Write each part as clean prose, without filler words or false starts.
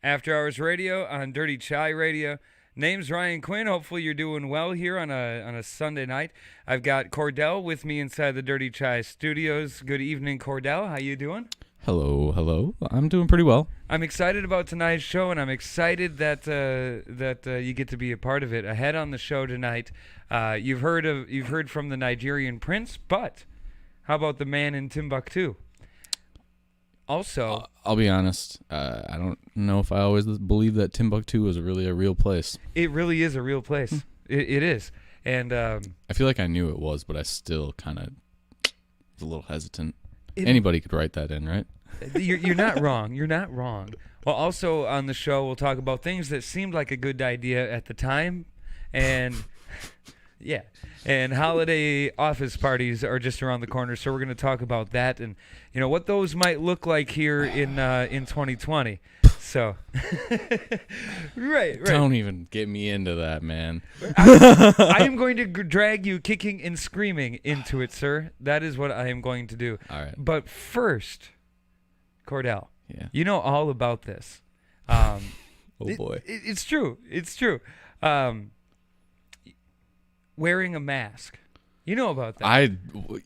After Hours Radio on Dirty Chai Radio. Name's Ryan Quinn. Hopefully you're doing well here on a Sunday night. I've got Cordell with me inside the Dirty Chai studios. Good evening, Cordell. How you doing? Hello. I'm doing pretty well. I'm excited about tonight's show, and I'm excited that you get to be a part of it. Ahead on the show tonight, you've heard from the Nigerian prince, but how about the man in Timbuktu? Also, I'll be honest. I don't know if I always believe that Timbuktu is really a real place. it really is a real place. It is, and I feel like I knew it was, but I still kind of was a little hesitant. Anybody could write that in, right? You're not wrong. You're not wrong. Well, also on the show, we'll talk about things that seemed like a good idea at the time, and yeah, and holiday office parties are just around the corner. So we're going to talk about that and what those might look like here in 2020. So, right. Don't even get me into that, man. I am going to drag you kicking and screaming into it, sir. That is what I am going to do. All right. But first, Cordell, Yeah. you know all about this. Oh boy. It's true. It's true. Wearing a mask. You know about that.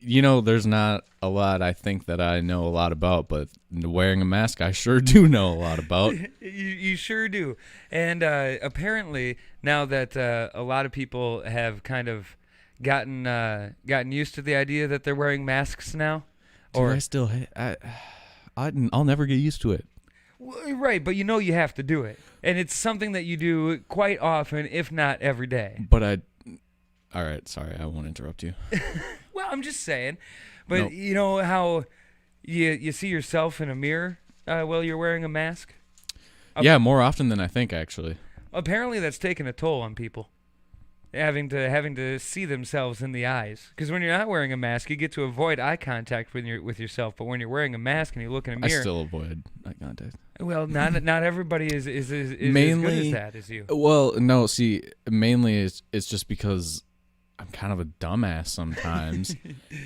There's not a lot I think that I know a lot about, but wearing a mask I sure do know a lot about. You sure do. And apparently, now that a lot of people have kind of gotten used to the idea that they're wearing masks now, I'll never get used to it. Right, but you have to do it. And it's something that you do quite often, if not every day. But all right, sorry, I won't interrupt you. Well, I'm just saying. But Nope. you know how you see yourself in a mirror while you're wearing a mask? Yeah, more often than I think, actually. Apparently that's taken a toll on people. Having to see themselves in the eyes. Because when you're not wearing a mask, you get to avoid eye contact with yourself. But when you're wearing a mask and you look in a mirror, I still avoid eye contact. well, not everybody is Mainly, as good as that as you. Well, no, see, mainly it's just because I'm kind of a dumbass sometimes,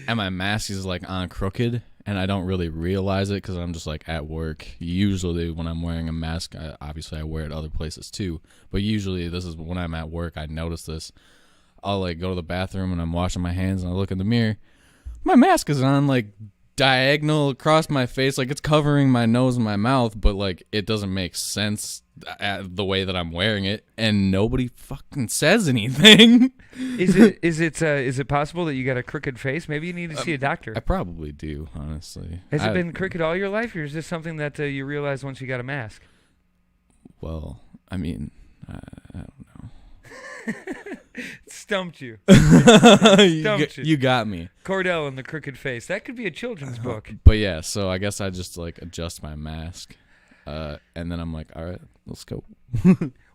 and my mask is like on crooked, and I don't really realize it because I'm just like at work. Usually, when I'm wearing a mask, obviously I wear it other places too, but usually this is when I'm at work. I notice this. I'll like go to the bathroom and I'm washing my hands, and I look in the mirror. My mask is on like diagonal across my face, like it's covering my nose and my mouth, but like it doesn't make sense the way that I'm wearing it, and nobody fucking says anything. Is it possible that you got a crooked face? Maybe you need to see a doctor. I probably do, honestly. Has it been crooked all your life, or is this something that you realized once you got a mask? Well, I mean, I don't know. Stumped you. You got me. Cordell and the crooked face. That could be a children's book. But yeah, so I guess I just like adjust my mask, and then I'm like, all right, let's go.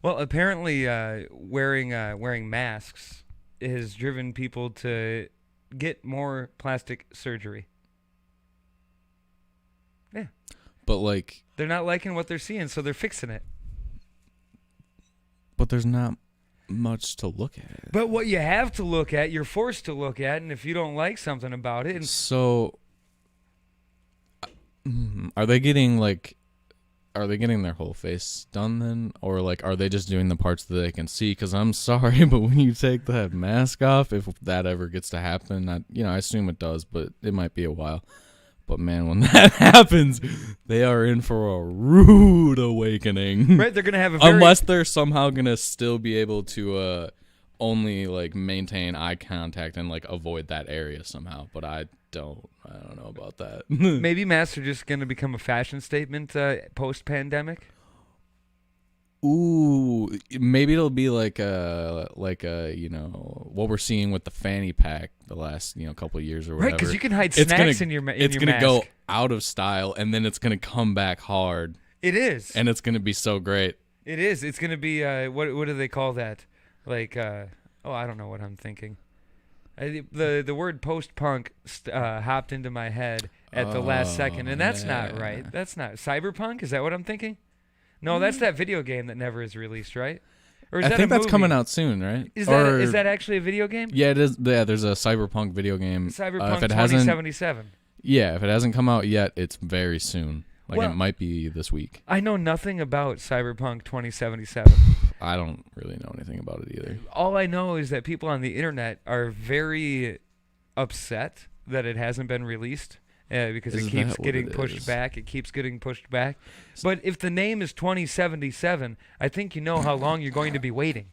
Well, apparently, wearing masks has driven people to get more plastic surgery. Yeah, But like, they're not liking what they're seeing, so they're fixing it. but there's not much to look at. But what you have to look at, you're forced to look at, and if you don't like something about it, So, are they getting their whole face done then, or like are they just doing the parts that they can see? Because I'm sorry, but when you take that mask off, if that ever gets to happen, I assume it does, but it might be a while. But man, when that happens, they are in for a rude awakening. right? They're gonna have Unless they're somehow gonna still be able to only like maintain eye contact and like avoid that area somehow. But I don't know about that. maybe masks are just gonna become a fashion statement post-pandemic. Ooh, maybe it'll be like what we're seeing with the fanny pack the last couple of years or whatever. Right, because you can hide snacks in your It's your gonna mask. go out of style, and then it's gonna come back hard, It is. and it's gonna be so great. It is. It's gonna be what do they call that? Like I don't know what I'm thinking. The word post-punk hopped into my head at the last second, and that's not right. That's not cyberpunk. Is that what I'm thinking? No, that's that video game that never is released, right? Or is I that think a that's movie? coming out soon, right? Is Or- that actually a video game? Yeah, it is. Yeah, there's a Cyberpunk video game. Cyberpunk if it hasn't, 2077. yeah, if it hasn't come out yet, it's very soon. Like, Well, it might be this week. I know nothing about Cyberpunk 2077. I don't really know anything about it either. All I know is that people on the internet are very upset that it hasn't been released because Is it keeps that what getting it pushed is? back. It keeps getting pushed back. But if the name is 2077, I think you know how long you're going to be waiting.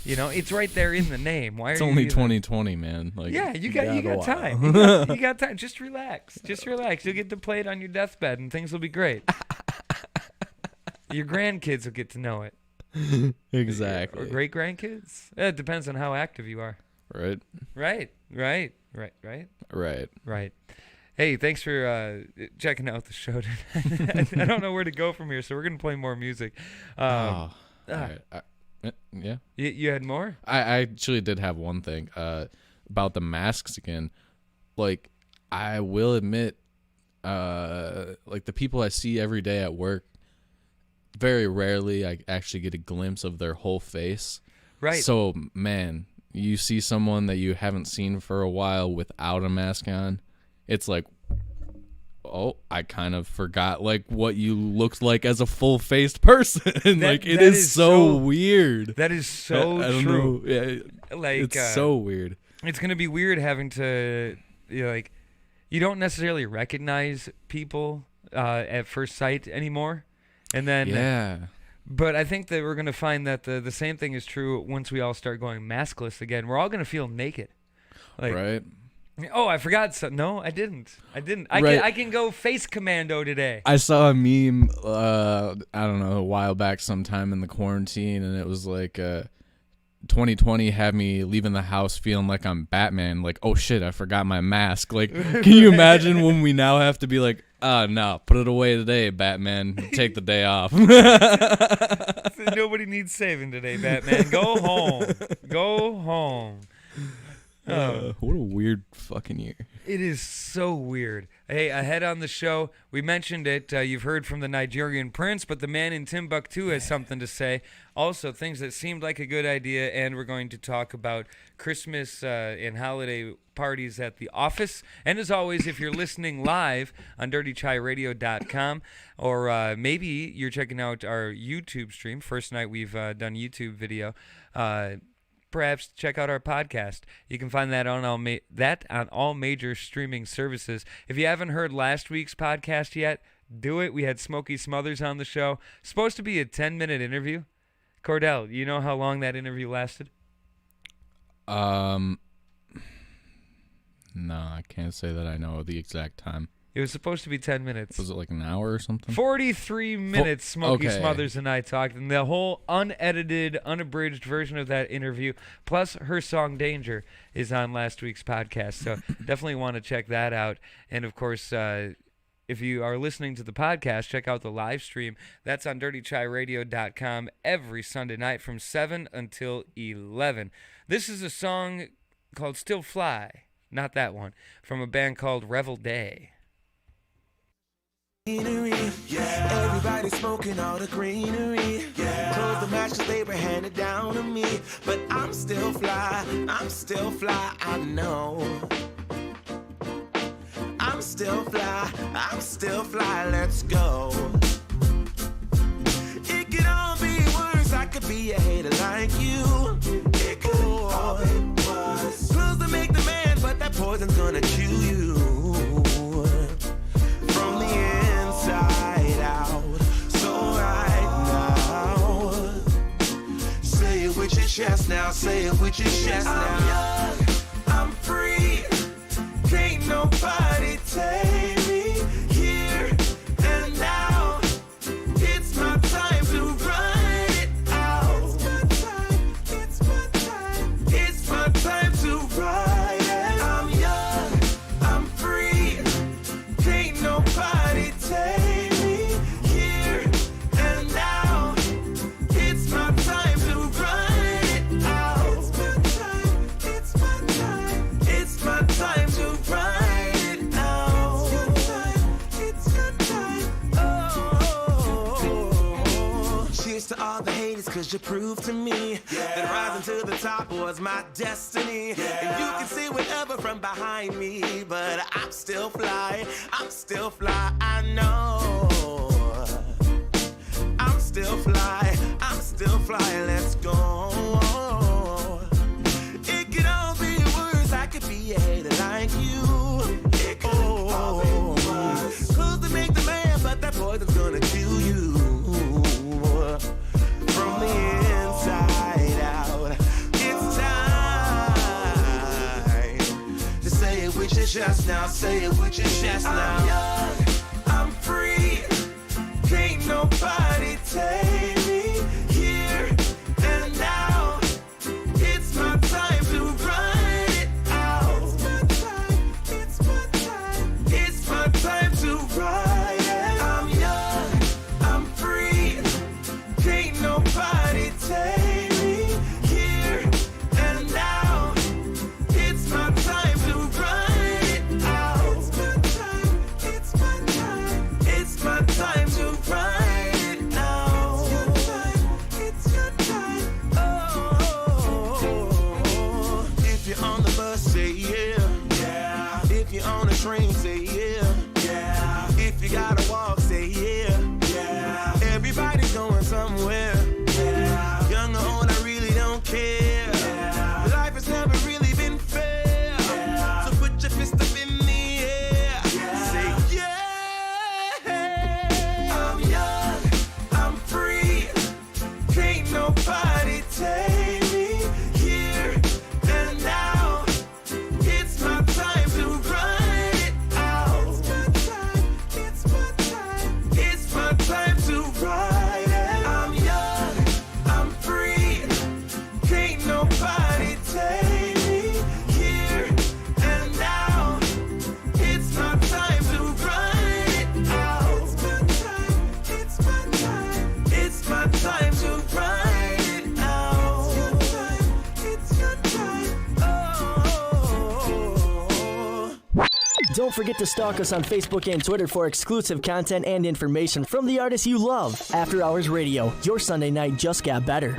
You know, it's right there in the name. Why It's are you only even- 2020, man. Like, Yeah, you got a while. time. You got time. Just relax. Just relax. You'll get to play it on your deathbed, and things will be great. Your grandkids will get to know it. Exactly. Or great grandkids. It depends on how active you are. Right. Right. Right. Hey, thanks for checking out the show tonight. I don't know where to go from here, so we're gonna play more music. All right. Yeah. You had more? I actually did have one thing about the masks again. Like, I will admit, like, the people I see every day at work, very rarely I actually get a glimpse of their whole face. Right. So, man, you see someone that you haven't seen for a while without a mask on, it's like, oh, I kind of forgot, like, what you looked like as a full-faced person. Like, it that is so weird. That is so I don't true. know. Yeah, Like, it's so weird. It's gonna be weird having to, like, you don't necessarily recognize people at first sight anymore, and then Yeah. But I think that we're gonna find that the same thing is true once we all start going maskless again. We're all gonna feel naked. Like, Right. oh, I forgot. No, I didn't. Right. I can go face commando today. I saw a meme, I don't know, a while back sometime in the quarantine, and it was like, 2020 had me leaving the house feeling like I'm Batman. Like, oh shit, I forgot my mask. Like, can you imagine when we now have to be like, no, put it away today, Batman. Take the day off. Nobody needs saving today, Batman. Go home. Go home. What a weird fucking year. It is so weird. Hey, ahead on the show, we mentioned it. You've heard from the Nigerian prince, but the man in Timbuktu has something to say. Also, things that seemed like a good idea, and we're going to talk about Christmas and holiday parties at the office. And as always, if you're listening live on dirtychairadio.com, or maybe you're checking out our YouTube stream, first night we've done YouTube video, perhaps check out our podcast. You can find that on all major streaming services. If you haven't heard last week's podcast yet, do it. We had Smokey Smothers on the show. Supposed to be a 10-minute interview. Cordell, you know how long that interview lasted? No, I can't say that I know the exact time. It was supposed to be 10 minutes. Was it like an hour or something? 43 minutes Smokey okay. Smothers and I talked, and the whole unedited, unabridged version of that interview, plus her song Danger, is on last week's podcast. So definitely want to check that out. And, of course, if you are listening to the podcast, check out the live stream. That's on dirtychairadio.com every Sunday night from 7 until 11. This is a song called Still Fly, not that one, from a band called Revel Day. Yeah. Everybody smoking all the greenery. Yeah. Close the matches, they were handed down to me. But I'm still fly, I know. I'm still fly, let's go. It could all be worse, I could be a hater like you. It could all be worse. Clothes to make the man, but that poison's gonna chew you. From the inside out, so right now, say it with your chest now, say it with your chest now. I'm young, I'm free, can't nobody take me here and now. It's my time to run it out. It's my time, it's my time to ride it. I'm young, I'm free, can't nobody take me here and now. It's my time to run it out. It's my time, it's my time to ride it out. It's your time, oh. Cheers to all the haters, cause you proved to me that rising to the top was my destiny. And you can see whatever from behind me, but I'm still fly, I know. still fly. I'm still fly. Let's go. It could all be worse. I could be a hater like you. It could all be worse. Clothes to make the man, but that poison's gonna kill you. From the inside out, it's time to say it with your chest now. Say it with your chest now. I'm young, I'm free. Can't nobody take me here and now. It's my time to run it out. It's my time, it's my time. It's my time to ride it. I'm young, I'm free. Can't nobody take me here and now. It's my time to run it out. It's my time, it's my time. It's my time to ride it out. It's your time, oh. If you're on the bus, say yeah. Yeah. If you're on the train, say yeah. Yeah. If you gotta walk, say yeah. Yeah. Everybody's going somewhere. Yeah. Young or old, I really don't care. Yeah. Life has never really been fair. Yeah. So put your fist up in the air. Yeah. Say yeah. I'm young, I'm free. Can't nobody take me here and now. It's my time to run it out. It's my time, it's my time. It's my time to ride it. I'm young, I'm free. Can't nobody take me here and now. It's my time to run it out. It's my time, it's my time. It's my time to ride it out. It's your time, oh. Don't forget to stalk us on Facebook and Twitter for exclusive content and information from the artists you love. After Hours Radio, your Sunday night just got better.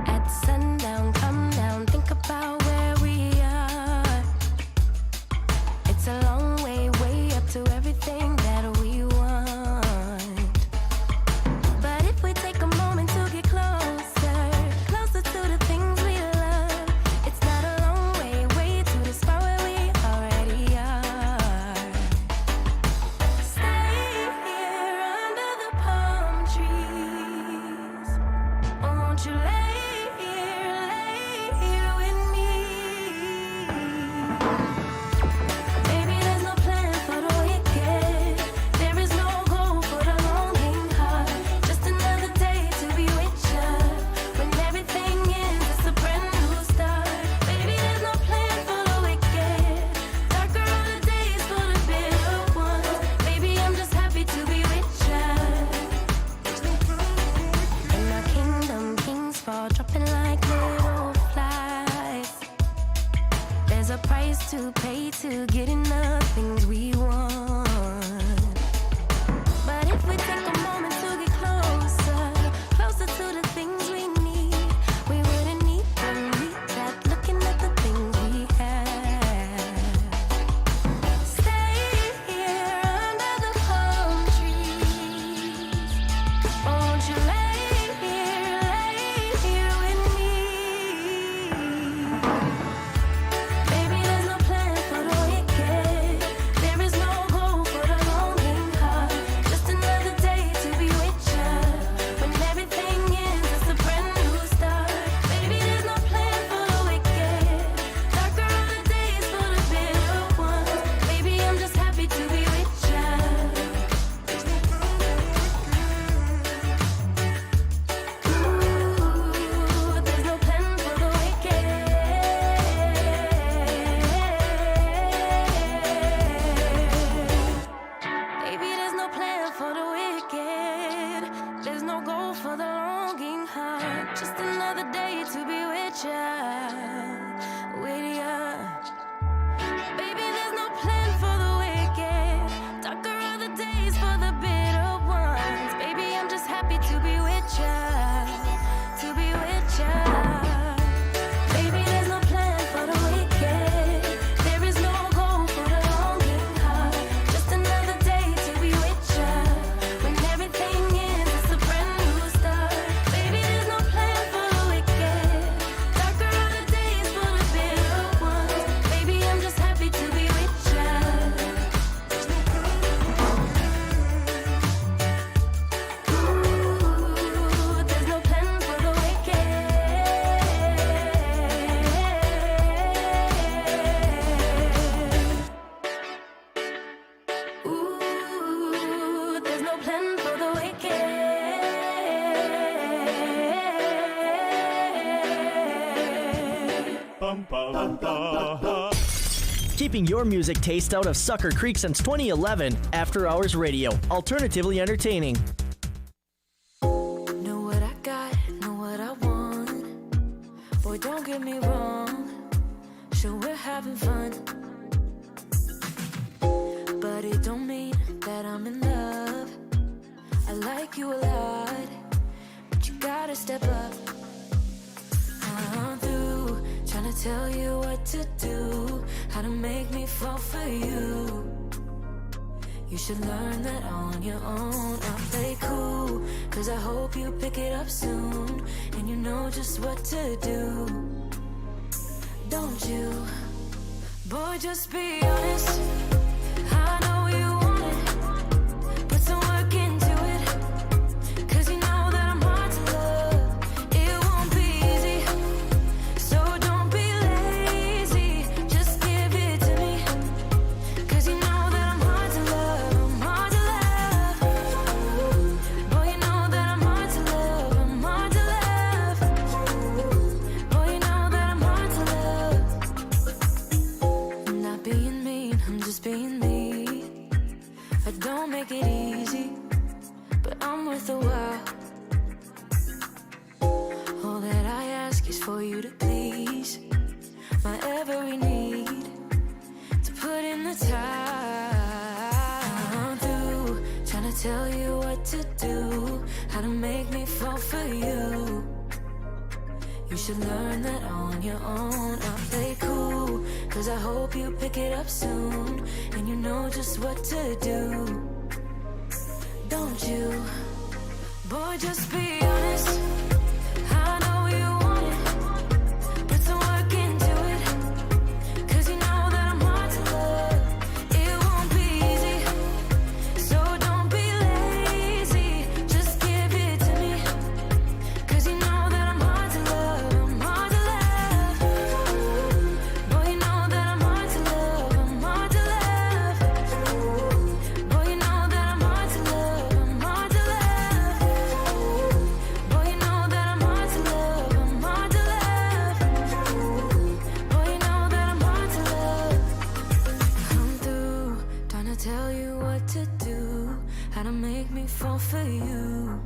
At sundown, come down, think about where we are. It's a long way, way up to everything that we want. But if we take a moment to get closer, closer to the things we love, it's not a long way, way to the spot where we already are. Stay here under the palm trees. Won't you lay here with me? Baby, there's no plan for the wicked. There is no goal for the longing heart. Just another day to be with you. When everything ends, it's a brand new start. Baby, there's no plan for the wicked. Darker are the days for the bitter ones. Baby, I'm just happy to be with you. In our kingdom, kings fall dropping like little flies. There's a price to pay to getting the things we want. But if we take a moment to get closer, closer to the things we need, we wouldn't need them. We that looking at the things we have. Stay here under the palm trees. Won't you lay here with me? Baby, there's no plan for the wicked. There is no goal for the longing heart. Just another day to be with you. When everything ends, it's a brand new start. Baby, there's no plan for the wicked. Darker are the days for the bitter ones. Baby, I'm just happy to be with you. Ooh, there's no plan for the wicked. Baby, there's no plan for the wicked. There's no goal for the longing heart. Just another day to be with ya, with ya. Baby, there's no plan for the wicked. Darker are the days for the bitter ones. Keeping your music taste out of Sucker Creek since 2011. After Hours Radio. Alternatively entertaining. Know what I got, know what I want. Boy, don't get me wrong. Sure, we're having fun. But it don't mean that I'm in love. I like you a lot, but you gotta step up. I'm through trying to tell you what to do, how to make me fall for you. You should learn that on your own. I'll play cool, cause I hope you pick it up soon, and you know just what to do. Don't you? Boy, just be honest. I know you want it. Put some work into it, cause you know that I'm hard to love. It won't be easy, so don't be lazy. Just give it to me, cause you know that I'm hard to love. I'm hard to love. Boy, you know that I'm hard to love. I'm hard to love. Boy, you know that I'm hard to love. I'm not being mean, I'm just being me. I don't make it easy, but I'm worth a while. All that I ask is for you to please my every need, to put in the time. I'm through trying to tell you what to do, how to make me fall for you. You should learn that on your own. I'll play cool, cause I hope you pick it up soon, and you know just what to do. Don't you? Boy, just be honest. I know you want it. Put some work into it, cause you know that I'm hard to love. It won't be easy, so don't be lazy. Just give it to me, cause you know that I'm hard to love. I'm hard to love. Boy, you know that I'm hard to love. I'm hard to love. Boy, you know that I'm hard to love. I'm hard to love. Boy, you know that I'm hard to love. I'm hard to love. Boy, you know that I'm hard to love. I'm through trying to tell you what to do, how to make me fall for you.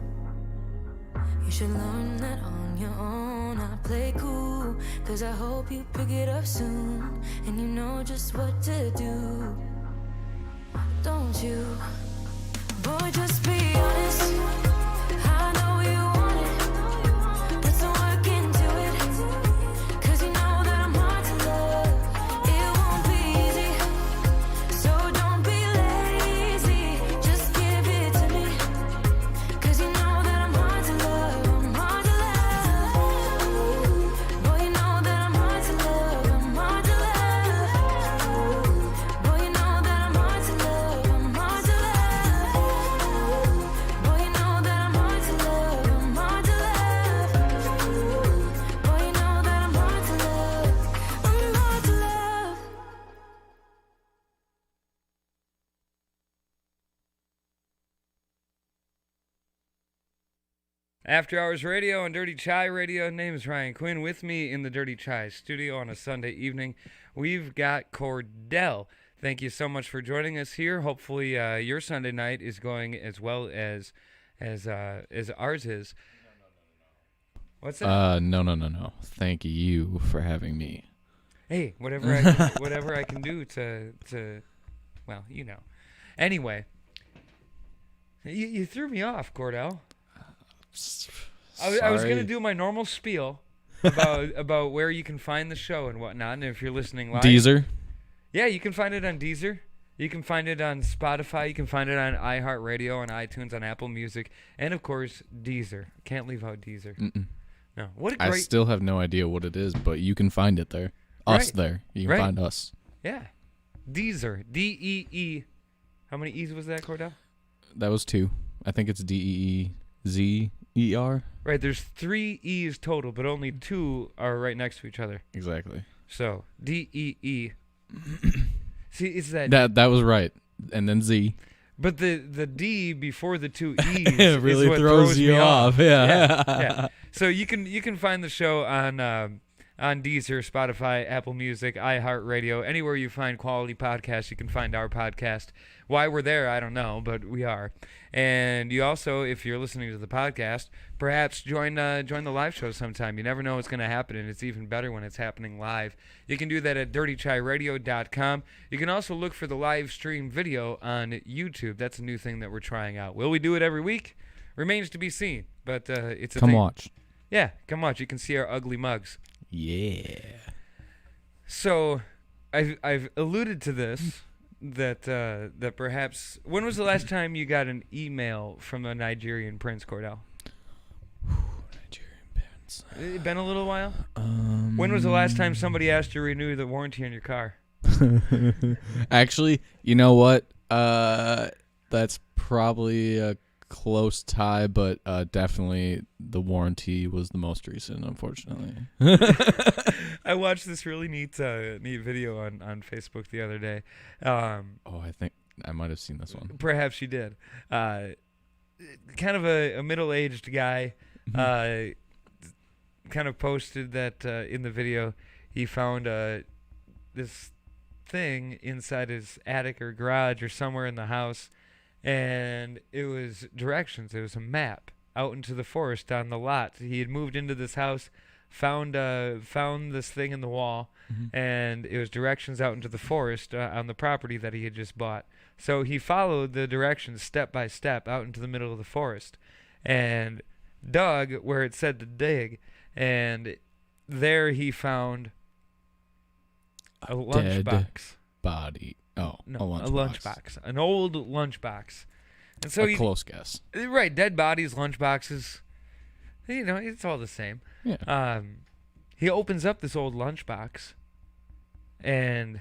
You should learn that on your own. I play cool, cause I hope you pick it up soon, and you know just what to do. Don't you? Boy, just be honest. I know you want it. Put some work into it, cause you know that I'm hard to love. It won't be easy, so don't be lazy. Just give it to me, cause you know that I'm hard to love. I'm hard to love. Boy, you know that I'm hard to love. I'm hard to love. Boy, you know that I'm hard to love. I'm hard to love. Boy, you know that I'm hard to love. I'm hard to love. Boy, you know that I'm hard to love. I'm hard to love. After Hours Radio and Dirty Chai Radio. Name is Ryan Quinn. With me in the Dirty Chai studio on a Sunday evening, we've got Cordell. Thank you so much for joining us here. Hopefully your Sunday night is going as well as ours is. What's that? No. Thank you for having me. Hey, whatever I can do to well, you know. Anyway, you threw me off, Cordell. I was going to do my normal spiel about where you can find the show and whatnot, and if you're listening live. Deezer? Yeah, you can find it on Deezer. You can find it on Spotify. You can find it on iHeartRadio, on iTunes, on Apple Music, and, of course, Deezer. Can't leave out Deezer. Mm-mm. No. What a great... I still have no idea what it is, but you can find it there. Us Right. there. You can find us. Yeah. Deezer. D-E-E. How many E's was that, Cordell? That was 2. I think it's D-E-E-Z-E-R. Right, there's 3 E's total, but only 2 are right next to each other. Exactly. So, D-E-E. See, it's that... That was right. And then Z. But the D before the 2 E's It really is what throws you me off. Yeah. Yeah. So you can find the show on on Deezer, Spotify, Apple Music, iHeartRadio. Anywhere you find quality podcasts, you can find our podcast. Why we're there, I don't know, but we are. And you also, if you're listening to the podcast, perhaps join the live show sometime. You never know what's going to happen, and it's even better when it's happening live. You can do that at dirtychairadio.com. You can also look for the live stream video on YouTube. That's a new thing that we're trying out. Will we do it every week? Remains to be seen, but it's a Come thing. watch. Yeah, come watch. You can see our ugly mugs. Yeah. So, I've alluded to this, that perhaps... When was the last time you got an email from a Nigerian prince, Cordell? Nigerian pants. It been a little while? When was the last time somebody asked you to renew the warranty on your car? Actually, you know what? That's probably a close tie, but definitely the warranty was the most recent, unfortunately. I watched this really neat video on Facebook the other day. I think I might have seen this one. Perhaps you did. Kind of a middle-aged guy kind of posted that in the video he found this thing inside his attic or garage or somewhere in the house, and it was directions. It was a map out into the forest on the lot. He had moved into this house, found this thing in the wall, and it was directions out into the forest on the property that he had just bought. So he followed the directions step by step out into the middle of the forest and dug where it said to dig, and there he found a lunchbox. Body. Oh, No, a a lunchbox. An old lunchbox. And so a close guess. Right, dead bodies, lunchboxes. You know, it's all the same. Yeah. He opens up this old lunchbox, and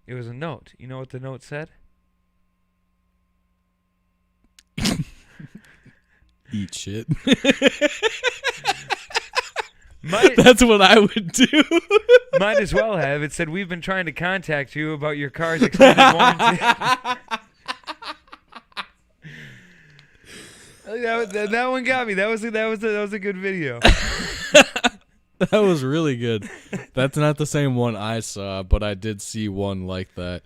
it was a note. You know what the note said? Eat shit. Might, That's what I would do. might as well have. It said, "We've been trying to contact you about your car's extended warranty." That one got me. That was a good video. That was really good. That's not the same one I saw, but I did see one like that.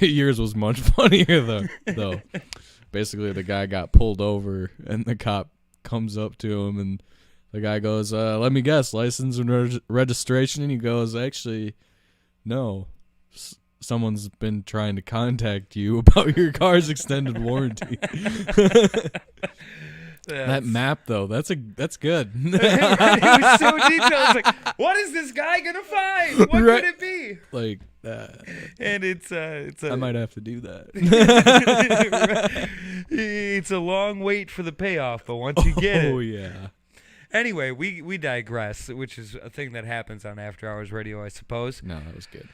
Yours was much funnier though. Basically, the guy got pulled over, and the cop comes up to him, and the guy goes, "Let me guess, license and registration?" And he goes, "Actually, no. Someone's been trying to contact you about your car's extended warranty." That map, though, that's good. It was so detailed. It's like, what is this guy gonna find? What Right. could it be? Like, And it's a. I might have to do that. It's a long wait for the payoff, but once you get it. Oh yeah. Anyway, we digress, which is a thing that happens on After Hours Radio, I suppose. No, that was good.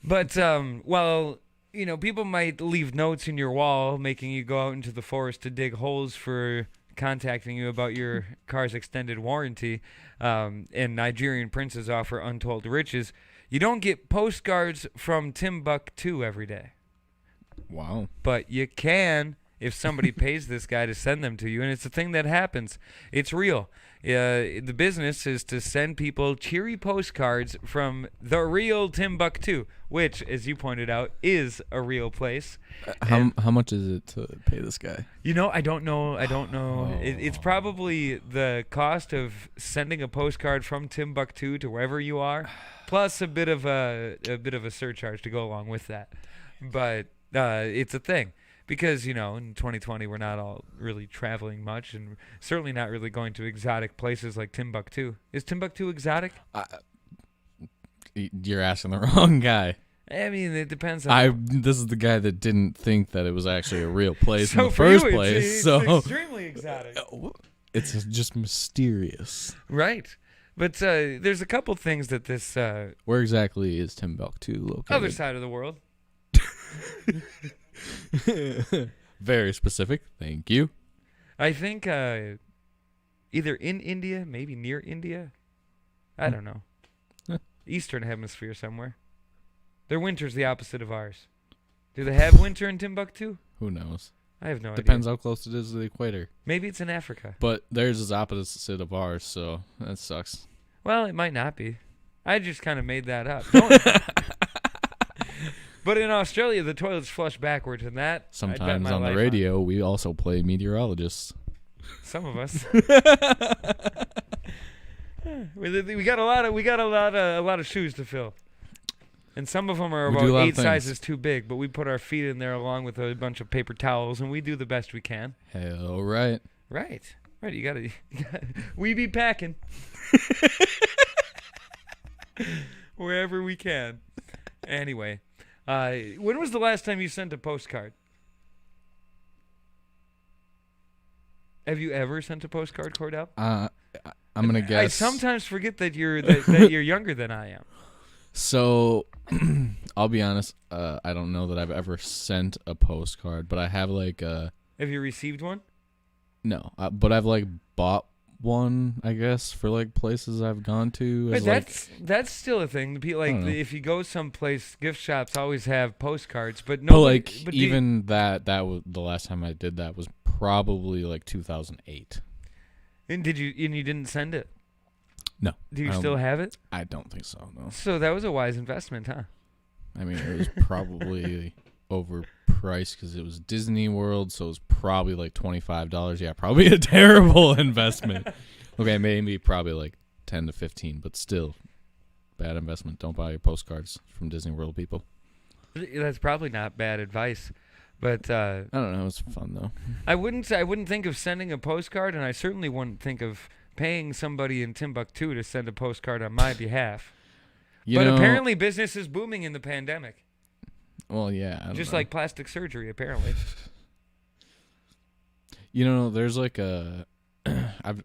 But well, you know, people might leave notes in your wall, making you go out into the forest to dig holes for contacting you about your car's extended warranty. And Nigerian princes offer untold riches. You don't get postcards from Timbuktu every day, Wow. but you can if somebody pays this guy to send them to you, and it's a thing that happens. It's real. The business is to send people cheery postcards from the real Timbuktu, which, as you pointed out, is a real place. How much is it to pay this guy? You know, I don't know. It's probably the cost of sending a postcard from Timbuktu to wherever you are, plus a bit of a surcharge to go along with that. But it's a thing. Because, you know, in 2020, we're not all really traveling much, and certainly not really going to exotic places like Timbuktu. Is Timbuktu exotic? You're asking the wrong guy. I mean, it depends on... This is the guy that didn't think that it was actually a real place So in the for first you, place. it's So extremely exotic. it's just mysterious. Right. But there's a couple things that this... Where exactly is Timbuktu located? other side of the world. Very specific. Thank you. I think either in India, maybe near India. I don't know. Huh. Eastern hemisphere somewhere. Their winter's the opposite of ours. Do they have winter in Timbuktu? Who knows? I have no Depends idea. how close it is to the equator. Maybe it's in Africa. But theirs is opposite of ours, so that sucks. Well, it might not be. I just kind of made that up. But in Australia, the toilets flush backwards, and that I'd bet Sometimes my on the life radio, we also play meteorologists. Some of us. we got a lot of shoes to fill, and some of them are We do a about lot of 8 things. sizes too big. But we put our feet in there along with a bunch of paper towels, and we do the best we can. Hell right. Right. You gotta we be packing wherever we can. Anyway, when was the last time you sent a postcard? Have you ever sent a postcard, Cordell? I'm gonna guess. I sometimes forget that you're younger than I am. So, I'll be honest. I don't know that I've ever sent a postcard, but I have Have you received one? no. But I've bought one, I guess, for places I've gone to. But as, that's still a thing. don't know. If you go someplace, gift shops always have postcards, but but no. even that was the last time I did that was probably 2008. And you didn't send it? No. Do you still have it? I don't think so. No. So that was a wise investment, huh? I mean, it was probably overpriced because it was Disney World, so it was probably $25. Yeah, probably a terrible investment. Okay, maybe probably 10 to 15, but still, bad investment. Don't buy your postcards from Disney World, people. That's probably not bad advice, but I don't know. It was fun though. I wouldn't think of sending a postcard, and I certainly wouldn't think of paying somebody in Timbuktu to send a postcard on my behalf. But apparently business is booming in the pandemic. Well, yeah. I don't Just know. like plastic surgery, apparently. There's I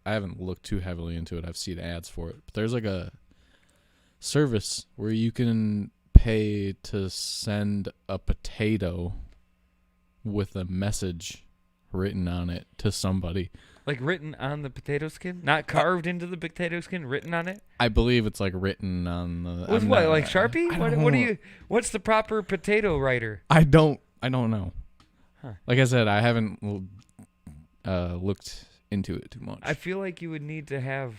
haven't looked too heavily into it. I've seen ads for it. But there's a service where you can pay to send a potato with a message written on it to somebody. Like written on the potato skin? Not carved into the potato skin, written on it? I believe it's written on the. With I'm what, not- like Sharpie? I What don't do know. you what's the proper potato writer? I don't know. Huh. Like I said, I haven't looked into it too much. I feel like you would need to have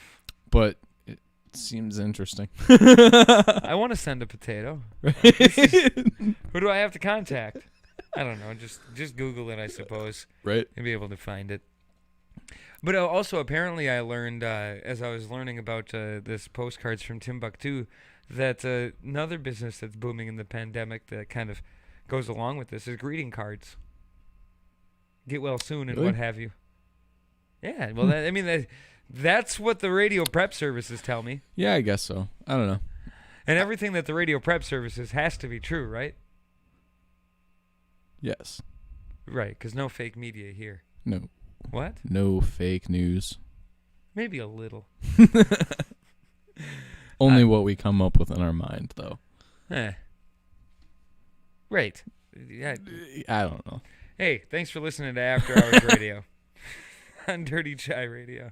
But it seems interesting. I want to send a potato. Who do I have to contact? I don't know. Just Google it, I suppose, Right? and be able to find it. But also, apparently, I learned as I was learning about this postcards from Timbuktu that another business that's booming in the pandemic that kind of goes along with this is greeting cards. Get well soon and Really? what have you. Yeah, well, that's what the radio prep services tell me. Yeah, I guess so. I don't know. And everything that the radio prep services has to be true, right? Yes. Right, because no fake media here. No. What? No fake news. Maybe a little. Only what we come up with in our mind, though. Right. Yeah. I don't know. Hey, thanks for listening to After Hours Radio on Dirty Chai Radio.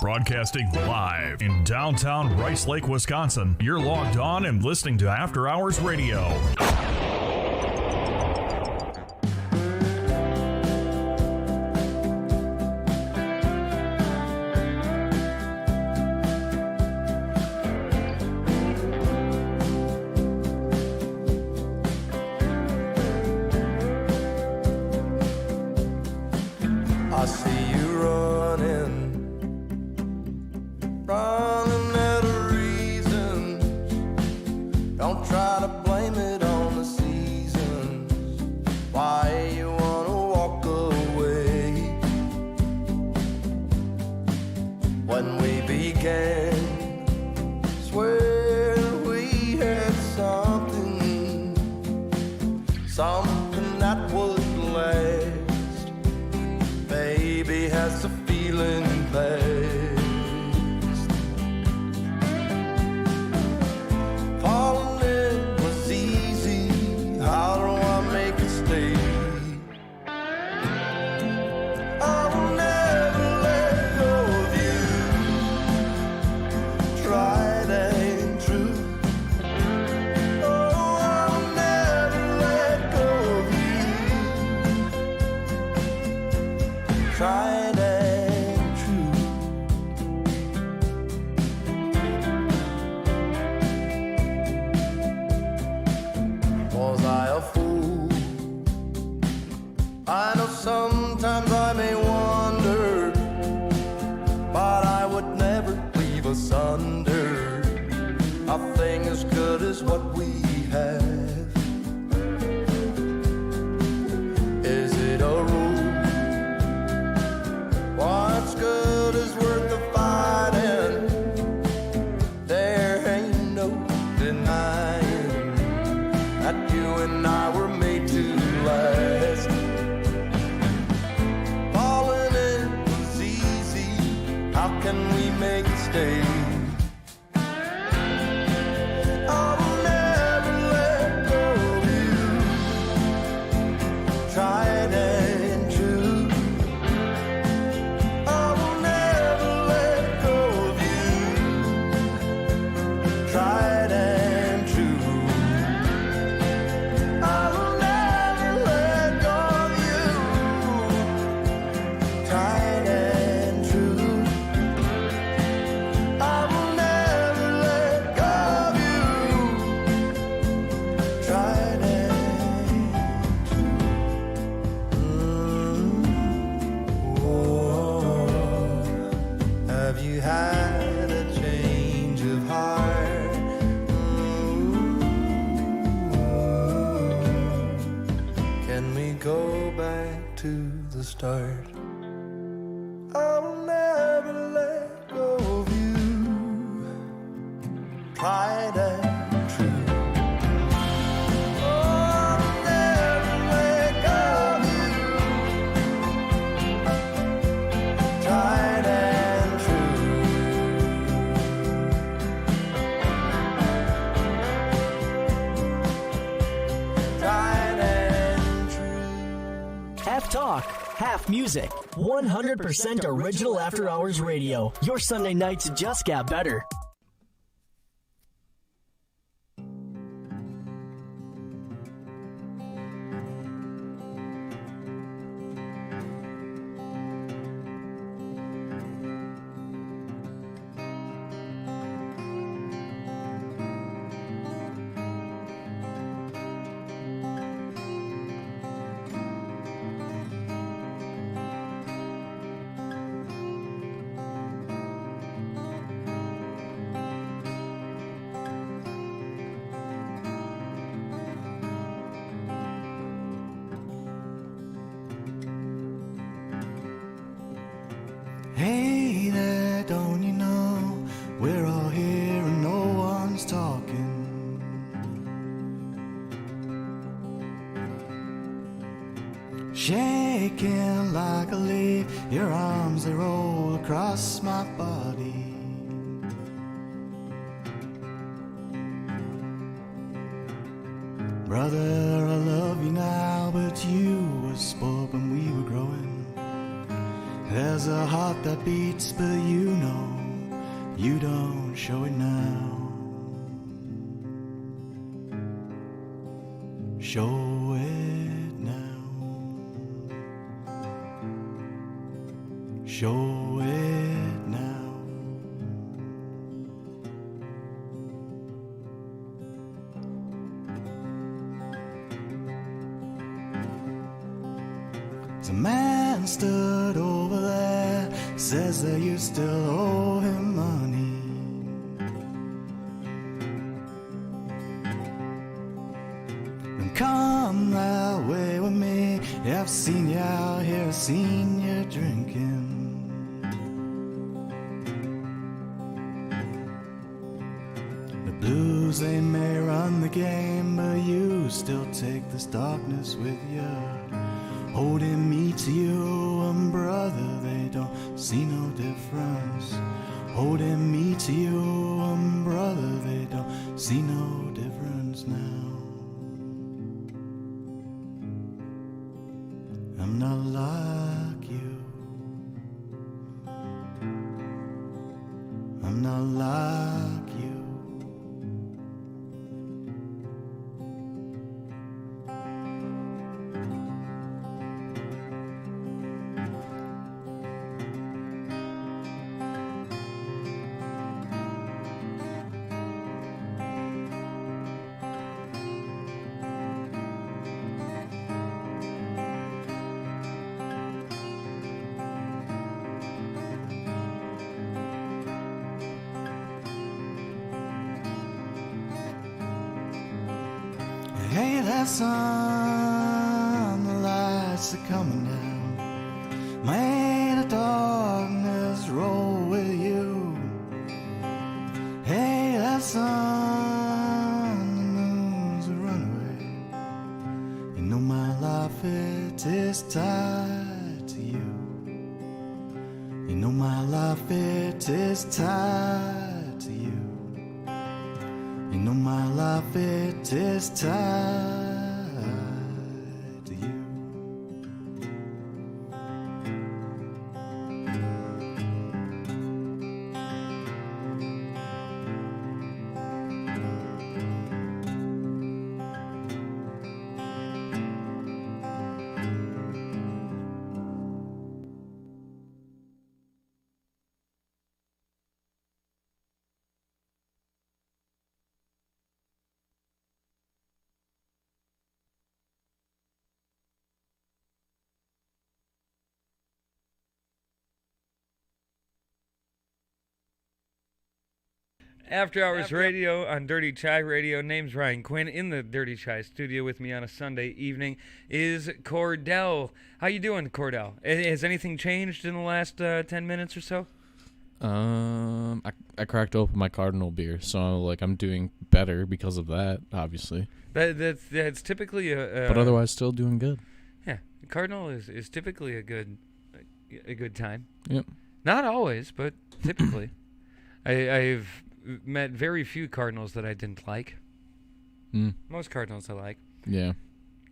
Broadcasting live in downtown Rice Lake, Wisconsin. You're logged on and listening to After Hours Radio. I see you running out of reasons. Don't try to blame it on the seasons. Why you wanna walk away? When we began, swear we had something that would last. Baby, has the feeling passed. Falling in was easy. have? Is it a rule? What's good is worth the fighting. There ain't no denying that you and I were made to last. Falling in was easy. How can we make it stay? I'll never let go of you. Tried and true. I will never let go of you. Tried and true. I will never let go of you. Tried and true. I will never let go of you. Tried and have you had a change of heart? Can we go back to the start? I will never let go of you. Tried and true. Oh, I will never let go of you. Tried and true. Tried and true. Half talk, half music. 100% original After Hours Radio. Your Sunday nights just got better. Hey there, don't you know we're all here and no one's talking? Shaking like a leaf, your arms they roll across my body. Brother, I love you now, but you were spoiled when we were growing. There's a heart that beats, but you know you don't show it now. Show it now. Show it now. The man stood over there, says that you still owe him money. Then come that way with me. Yeah, I've seen you out here, I've seen you drinking. The blues, they may run the game, but you still take this darkness with you. Holding me to you, and brother, they don't see no difference. Holding me to you, and brother, they don't see no difference now. I'm not like you. I'm not like you. that sun, the lights are coming down. May the darkness roll with you. Hey, that sun, the moon's a runaway. You know my life, it is tied to you. You know my life, it is tied to you. You know my life, it is tied to you. After Hours Radio on Dirty Chai Radio. Name's Ryan Quinn. In the Dirty Chai studio with me on a Sunday evening is Cordell. How you doing, Cordell? Has anything changed in the last 10 minutes or so? I cracked open my Cardinal beer, so like I'm doing better because of that, obviously. That's typically but otherwise, still doing good. Yeah, Cardinal is typically a good time. Yep. Not always, but typically. I've met very few Cardinals that I didn't like. Most Cardinals I like. Yeah.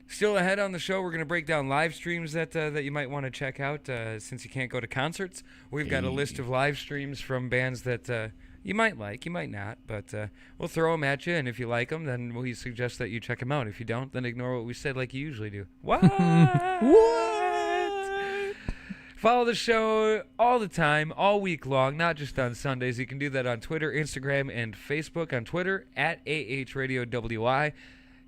Still ahead on the show, we're going to break down live streams that you might want to check out since you can't go to concerts. We've got a list of live streams from bands that you might like, you might not, but we'll throw them at you, and if you like them, then we suggest that you check them out. If you don't, then ignore what we said like you usually do. What? Follow the show all the time, all week long, not just on Sundays. You can do that on Twitter, Instagram, and Facebook. On Twitter, at AHRadioWI.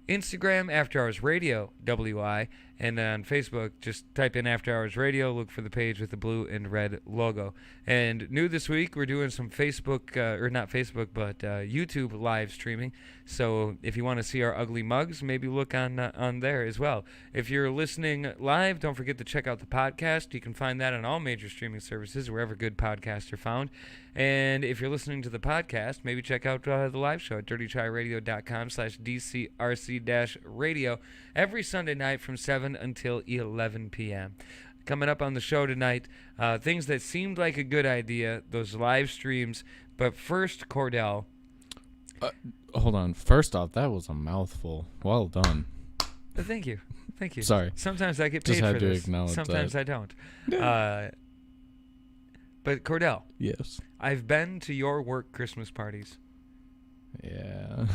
Instagram, After Hours Radio, WI. And on Facebook, just type in After Hours Radio, look for the page with the blue and red logo. And new this week, we're doing some Facebook, or not Facebook, but YouTube live streaming. So if you want to see our ugly mugs, maybe look on there as well. If you're listening live, don't forget to check out the podcast. You can find that on all major streaming services, wherever good podcasts are found. And if you're listening to the podcast, maybe check out the live show at dirtychiradio.com/DCRC-radio every Sunday night from 7 until 11 p.m. Coming up on the show tonight, things that seemed like a good idea, those live streams. But first, Cordell. Hold on. First off, that was a mouthful. Well done. Thank you. Thank you. Sorry. Sometimes I get paid Just had for to this. acknowledge Sometimes that. I don't. But Cordell, Yes. I've been to your work Christmas parties. Yeah.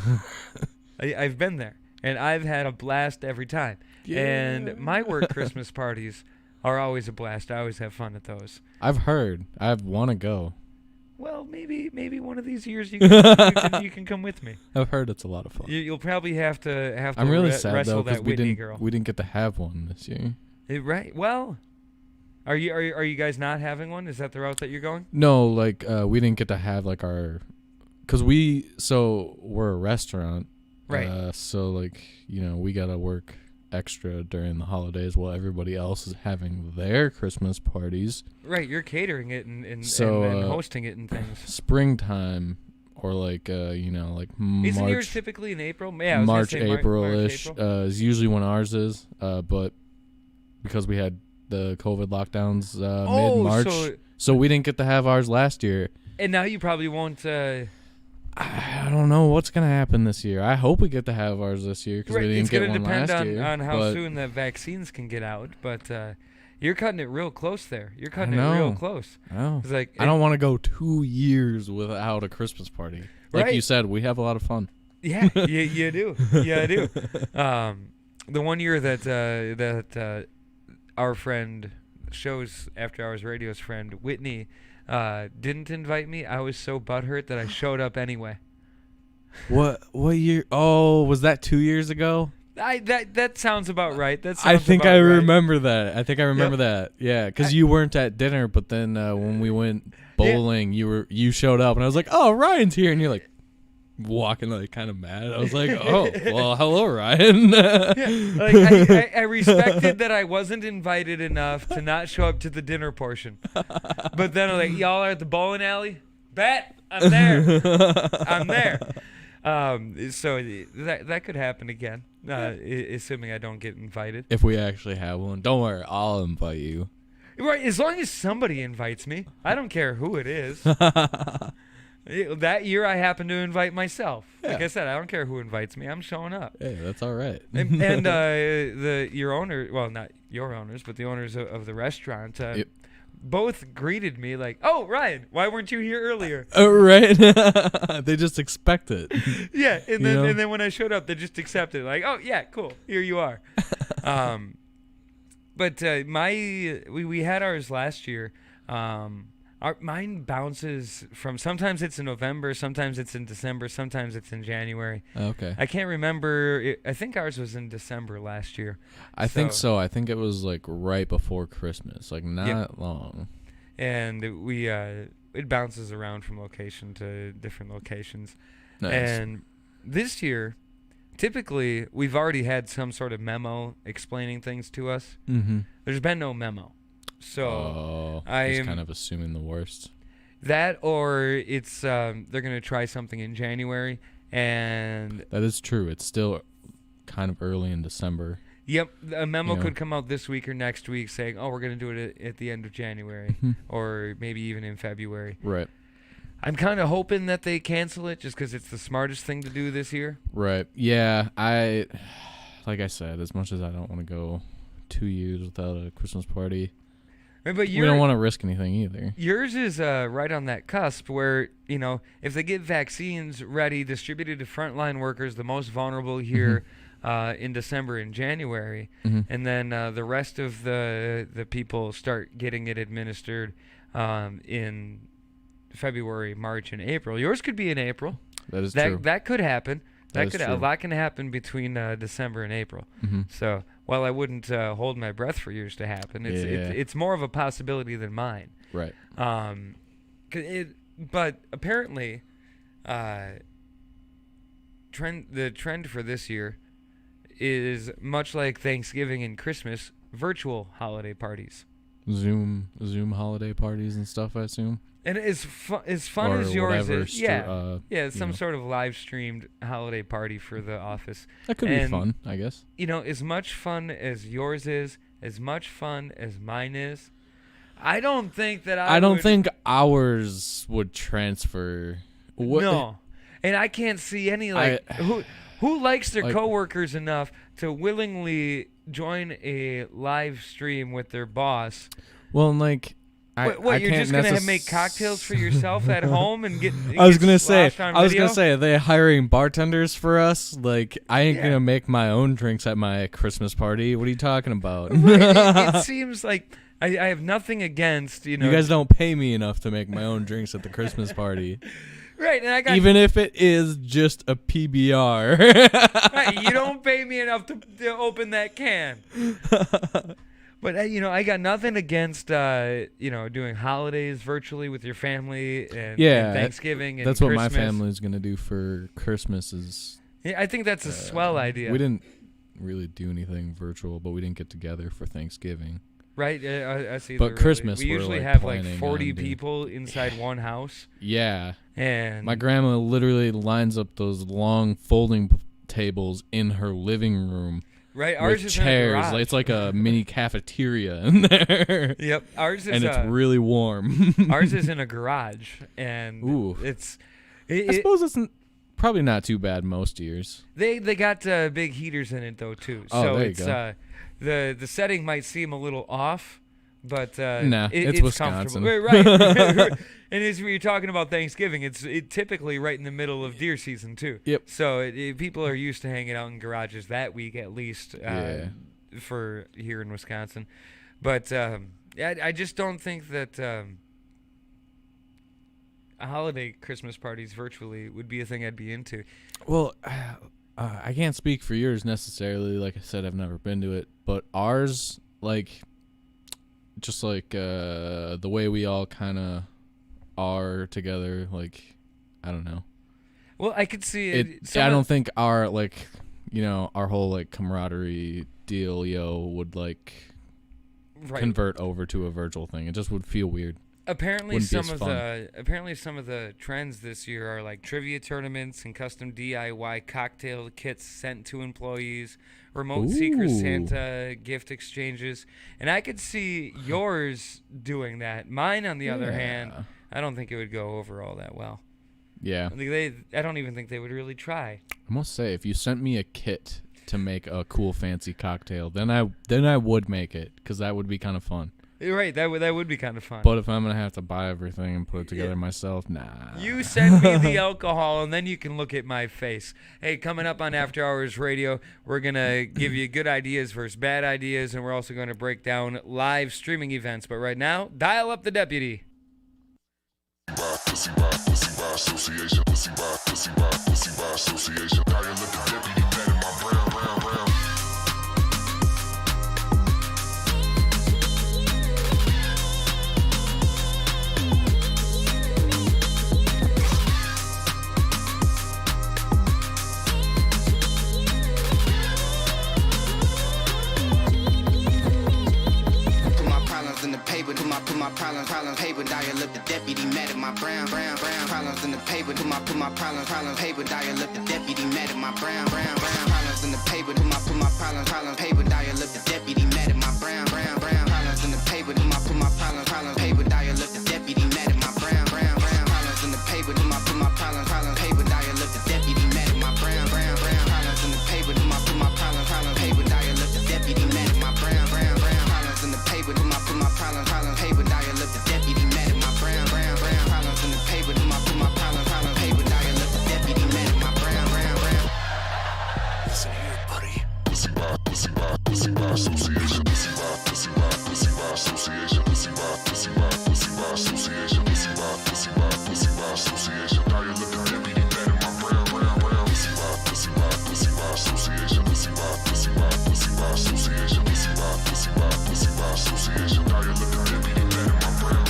I've been there, and I've had a blast every time. Yeah. And my work Christmas parties are always a blast. I always have fun at those. I've heard. I want to go. Well, maybe one of these years you can come with me. I've heard it's a lot of fun. You'll probably have to I'm really sad wrestle though because that we Whitney didn't girl. we didn't get to have one this year. Right. Well, are you guys not having one? Is that the route that you're going? No, like we didn't get to have like our, cause we're a restaurant, Right. So like we gotta work extra during the holidays while everybody else is having their Christmas parties. Right. You're catering it and So, and hosting it and things. Springtime or like like Isn't yours March, typically in April? Yeah, I was gonna March, say April-ish March, April. is usually when ours is. But because we had the COVID lockdowns mid-March, so we didn't get to have ours last year. And now you probably won't. I don't know what's gonna happen this year. I hope we get to have ours this year because we didn't It's get going to one depend last on, year. on how but soon the vaccines can get out, but you're cutting it real close there. You're cutting it know. real close. Oh, It's like I don't want to go 2 years without a Christmas party. Like Right. you said, we have a lot of fun. Yeah, you do. Yeah, I do. The one year that our friend shows After Hours Radio's friend Whitney didn't invite me, I was so butthurt that I showed up anyway. What year? Oh, was that 2 years ago? That sounds about right. That sounds I think about I right. remember that. That. Yeah, because you weren't at dinner, but then when we went bowling, you showed up, and I was like, "Oh, Ryan's here," and you're like, walking like kind of mad. I was like, oh, well, hello, Ryan. Like I respected that I wasn't invited enough to not show up to the dinner portion. But then I'm like, y'all are at the bowling alley? Bet I'm there. I'm there. So that could happen again, assuming I don't get invited. If we actually have one, don't worry, I'll invite you. Right, as long as somebody invites me. I don't care who it is. That year I happened to invite myself. Like I said, I don't care who invites me. I'm showing up. Hey, that's all right. And your owner, well, not your owners, but the owners of the restaurant, both greeted me like, "Oh, Ryan, why weren't you here earlier?" Oh, right. They just expect it. Yeah, and then when I showed up, they just accepted it. Like, "Oh, yeah, cool. Here you are." But we had ours last year. Mine bounces from, sometimes it's in November, sometimes it's in December, sometimes it's in January. Okay. I can't remember. I think ours was in December last year. I think so. I think it was like right before Christmas, like not long. And it bounces around from location to different locations. Nice. And this year, typically, we've already had some sort of memo explaining things to us. Mm-hmm. There's been no memo. So I'm kind of assuming the worst. That, or it's they're going to try something in January. And that is true. It's still kind of early in December. Yep. A memo could come out this week or next week saying, oh, we're going to do it at the end of January or maybe even in February. Right. I'm kind of hoping that they cancel it just because it's the smartest thing to do this year. Right. Yeah. Like I said, as much as I don't want to go 2 years without a Christmas party, but we don't want to risk anything either. Yours is right on that cusp where, if they get vaccines ready, distributed to frontline workers, the most vulnerable here in December and January, and then the rest of the people start getting it administered in February, March, and April. Yours could be in April. That is true. That could happen. That is true. A lot can happen between December and April. So while I wouldn't hold my breath for yours to happen, it's more of a possibility than mine. Right. But apparently, the trend for this year is much like Thanksgiving and Christmas, virtual holiday parties. Zoom holiday parties and stuff, I assume. And as fun or as yours whatever, is, some sort of live streamed holiday party for the office. That could be fun, I guess. As much fun as yours is, as much fun as mine is, I don't think that I don't think ours would transfer. No, and I can't see any who likes their coworkers enough to willingly join a live stream with their boss. Well, like. What you're just gonna make cocktails for yourself at home and get? I was gonna say, are they hiring bartenders for us? Like, I ain't gonna make my own drinks at my Christmas party. What are you talking about? Right. It seems like I have nothing against You guys don't pay me enough to make my own drinks at the Christmas party. Right, and I got even if it is just a PBR. Right, you don't pay me enough to open that can. But, I got nothing against, doing holidays virtually with your family and Thanksgiving and that's Christmas. What my family's going to do for Christmas is... Yeah, I think that's a swell idea. We didn't really do anything virtual, but we didn't get together for Thanksgiving. Right, I see. But Christmas, we usually like have 40 people inside one house. Yeah. And my grandma literally lines up those long folding tables in her living room. Right, ours with is chairs. in a garage. It's like a mini cafeteria in there. Yep, ours is and it's really warm. Ours is in a garage, and it's. I suppose it's probably not too bad most years. They got big heaters in it though too. Oh, so there it's you go. The setting might seem a little off, but it's Wisconsin. Right. And as we were talking about Thanksgiving, it's typically right in the middle of deer season too. Yep. So people are used to hanging out in garages that week at least for here in Wisconsin. But I just don't think that holiday Christmas parties virtually would be a thing I'd be into. Well, I can't speak for yours necessarily. Like I said, I've never been to it, but ours, just the way we all kind of are together, I don't know. Well, I could see it. I don't think our our whole like camaraderie dealio would like convert over to a virtual thing. It just would feel weird. Apparently some of the trends this year are like trivia tournaments and custom DIY cocktail kits sent to employees, remote Secret Santa gift exchanges, and I could see yours doing that. Mine, on the other hand, I don't think it would go over all that well. Yeah. I don't even think they would really try. I must say, if you sent me a kit to make a cool fancy cocktail, then I would make it, because that would be kind of fun. You're right, that would be kind of fun. But if I'm gonna have to buy everything and put it together myself, nah. You send me the alcohol, and then you can look at my face. Hey, coming up on After Hours Radio, we're gonna give you good ideas versus bad ideas, and we're also gonna break down live streaming events. But right now, dial up the deputy. Put my problems paper, dial up the deputy, mad at my brown problems in the paper. Put my problems paper, dial up the deputy, mad at my brown problems in the paper. Put my problems paper, dial up the deputy, mad at my brown problems in the paper. Put my problems paper, dial up the deputy, mad at my brown problems in the paper. Put my problems paper, dial up the deputy, mad at my brown problems in the paper. Put my problems paper, dial up the deputy, mad at my brown problems in the paper. Put my problems paper, dial up the deputy, mad at my brown problems in the paper. Put my problems paper, dial up the deputy, mad at my brown. Listen here, buddy. Pussy by association. Pussy by association. Pussy by association. Pussy by association. Dial up the deputy, mad at my brown. Pussy by association. Pussy by association. Pussy by association. Dial up the deputy, mad at my brown.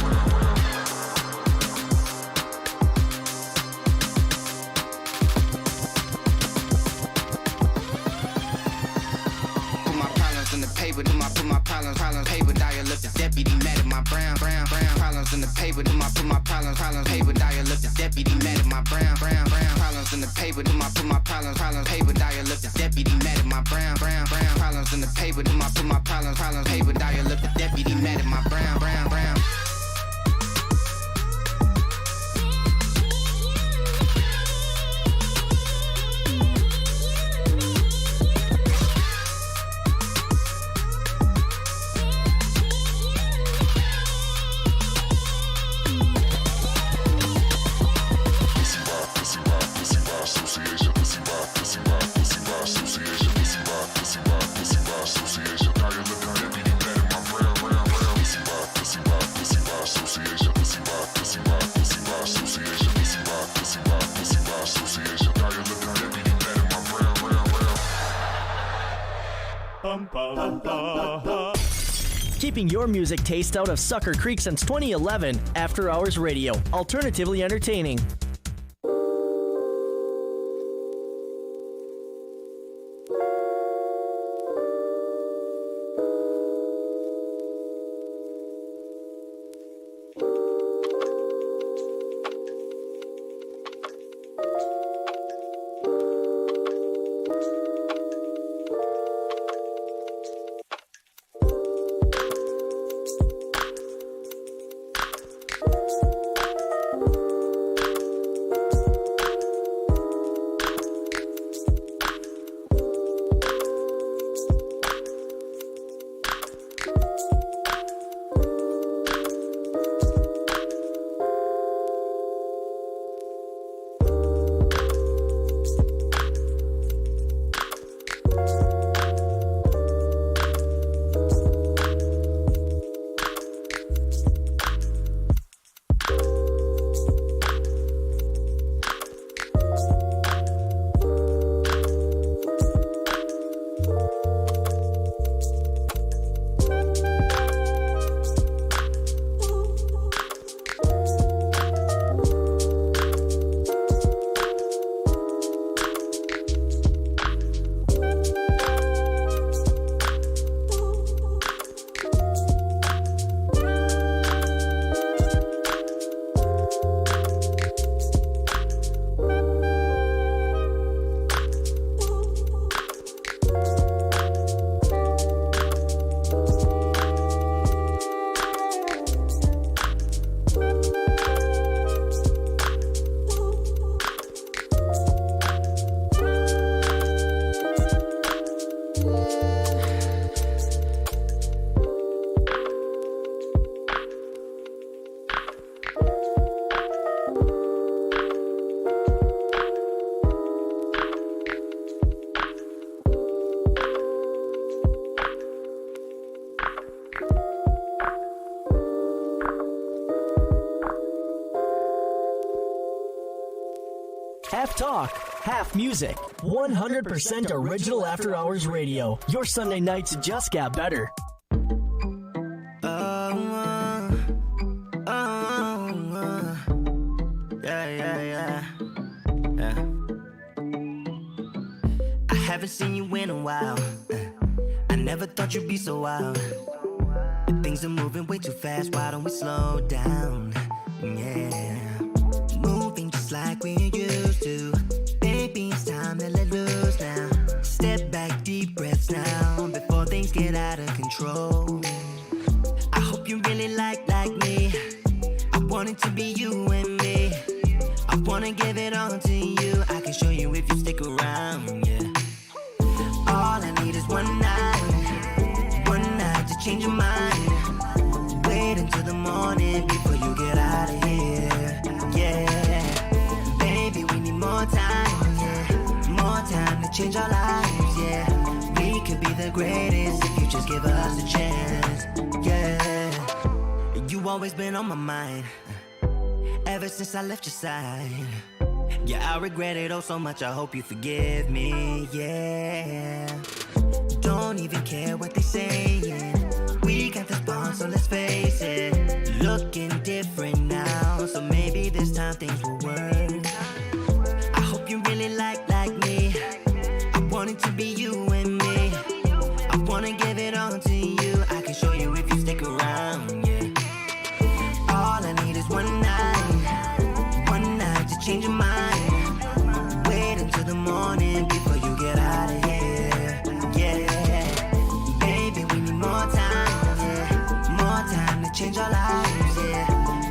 Put my problems in the paper. Put my problems paper. Dial up the deputy, mad at my brown. Problems in the paper. Put my problems paper. Dial up the deputy, mad at my brown. Problems in the paper. Put my problems paper. Dial up the deputy, mad at my brown. Problems in the paper. Put my problems paper. Dial up the deputy, mad at my brown. Keeping your music taste out of Sucker Creek since 2011, After Hours Radio, alternatively entertaining. half talk, half music. 100% original After Hours Radio. Your Sunday nights just got better. Yeah. I haven't seen you in a while. I never thought you'd be so wild. Things are moving way too fast, why don't we slow down? Yeah. Moving just like we used to. Baby, it's time to let loose now. Step back, deep breaths now, before things get out of control. I hope you really like me. I want it to be you and me. I wanna give it all to you. I can show you if you stick around, yeah. All I need is one night to change your mind. Wait until the morning before you get out of here, yeah. Baby, we need more time, yeah. More time to change our lives, yeah. We could be the greatest if you just give us a chance, yeah. You always been on my mind, ever since I left your side. Yeah, I regret it oh so much, I hope you forgive me, yeah. Don't even care what they saying. We got this bond, so let's face it. Looking different now, so maybe this time things will work. I hope you really like me. I want it to be you and me. I wanna give it all to you. I can show you if you stick around, yeah. All I need is one night to change your mind. Wait until the morning before you get out of here, yeah. Baby, we need more time, yeah. More time to change our lives, yeah.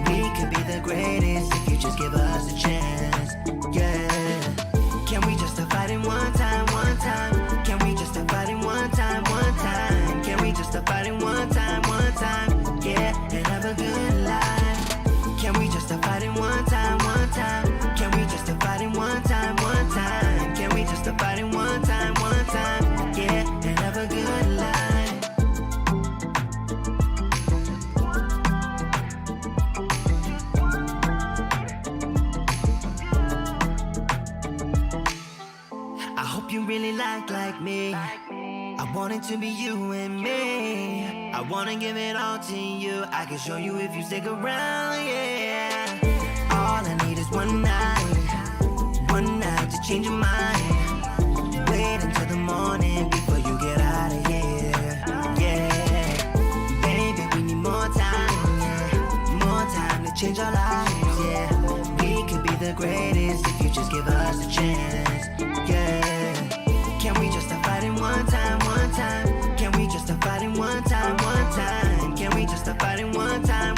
We could be the greatest if you just give us a chance, yeah. Can we just stop fighting one time? Can we just stop fighting one time? Can we just stop fighting one time? Yeah, and have a good life. Can we just stop fighting one time? Can we just stop fighting one time? Can we just stop fighting one time? Yeah, and have a good life. I hope you really like me. I want it to be you and me. I wanna give it all to you. I can show you if you stick around, yeah. All I need is one night to change your mind. Wait until the morning before you get out of here, yeah. Baby, we need more time, yeah. More time to change our lives, yeah. We could be the greatest if you just give us a chance, yeah. Can we just stop fighting one time? Can we just stop fighting one time? Can we just stop fighting one time?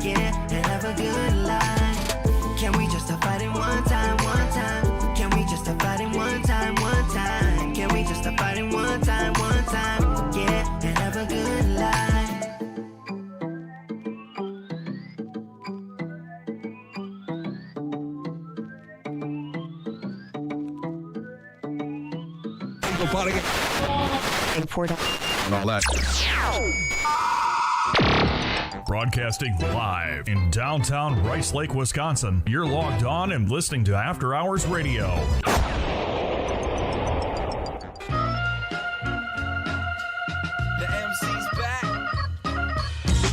Yeah, and have a good life. Can we just stop fighting one time? Can we just stop fighting one time? Can we just stop fighting one time? Yeah, and have a good life. And all that. Broadcasting live in downtown Rice Lake, Wisconsin. You're logged on and listening to After Hours Radio. The MC's back.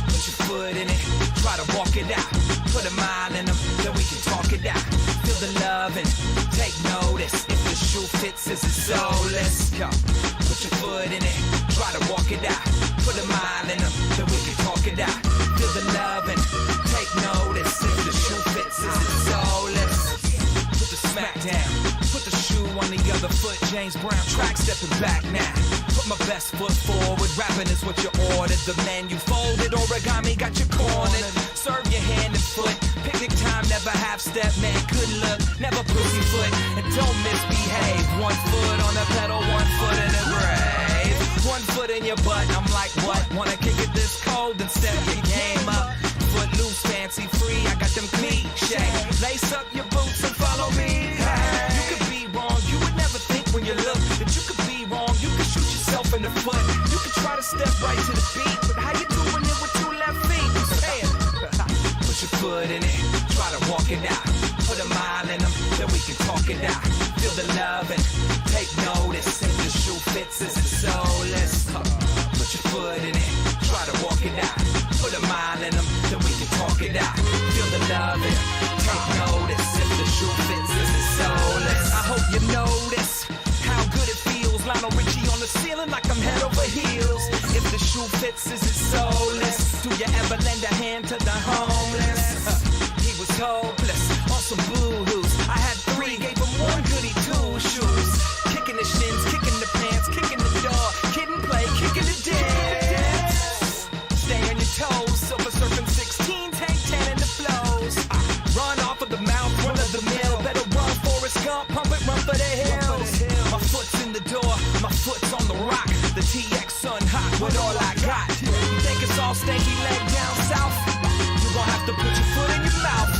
Put your foot in it, try to walk it out. Put a mile in them, then we can talk it out. Feel the love and take notice. If the shoe fits, is it soulless? Go. Put your foot in it, try to walk it out. Put a mile in them, then we can talk it out. Feel the love and take notice. If the shoe fits, is it soulless? Put the smack down, put the shoe on the other foot. James Brown track stepping back now. Put my best foot forward. Rapping is what you ordered. The menu folded, origami got you cornered. Serve your hand and foot. Picnic time, never half step, man. Good look, never pussyfoot. And don't misbehave. 1 foot on the pedal, 1 foot in the grave. 1 foot in your butt, I'm like, what? Wanna kick it this cold and step your game up? Foot loose, fancy free, I got them cliche. Lace up your boots and follow me. Hey. You could be wrong, you would never think when you look that you could be wrong. You could shoot yourself in the foot. You could try to step right to the beat, but how you doing it with 2 left feet? Put your foot in it, try to walk it out. Put a mile in them, then we can fits, is it soulless? Put your foot in it, try to walk it out. Put a mile in them, then we can talk it out. Feel the love and take notice. If the shoe fits, is it soulless? I hope you notice how good it feels. Lionel Richie on the ceiling like I'm head over heels. If the shoe fits, is it soulless? Do you ever lend a hand to the homeless? He was hopeless, on some boo-hoos. I had 3, gave him 1 goody 2 shoes. Kicking the shins, kicking the pants, kicking the door. Kid and play, kicking the dance. Stay on your toes, silver surfing 16, tank 10 in the flows. Run off of the mouth, run of the mill. Better run, Forrest Gump, pump it, run for the hills. My foot's in the door, my foot's on the rock. The TX sun hot with all I got. You think it's all stanky leg down south? You gon' have to put your foot in your mouth.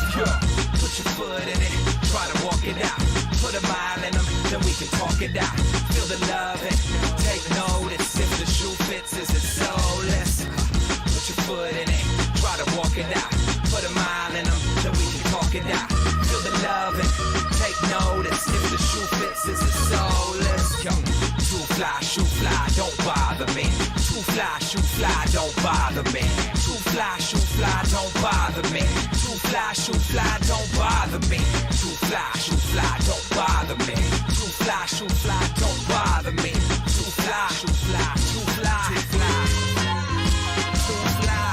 Put your foot in it, try to walk it out. Put a mile in them, then we can talk it out. Feel the love and take notice. If the shoe fits, is it soulless? Put your foot in it, try to walk it out. Put a mile in them, then we can talk it out. Feel the love and take notice. If the shoe fits, is it soulless? Yo, too fly, shoe fly, don't bother me. Too fly, shoe fly, don't bother me. Too fly, shoe fly, don't bother me. Too fly, shoe fly, don't bother me. Too fly, shoe fly, don't bother me. Too fly, shoe fly, don't bother me. Too fly, shoe fly, too fly, too fly, too fly.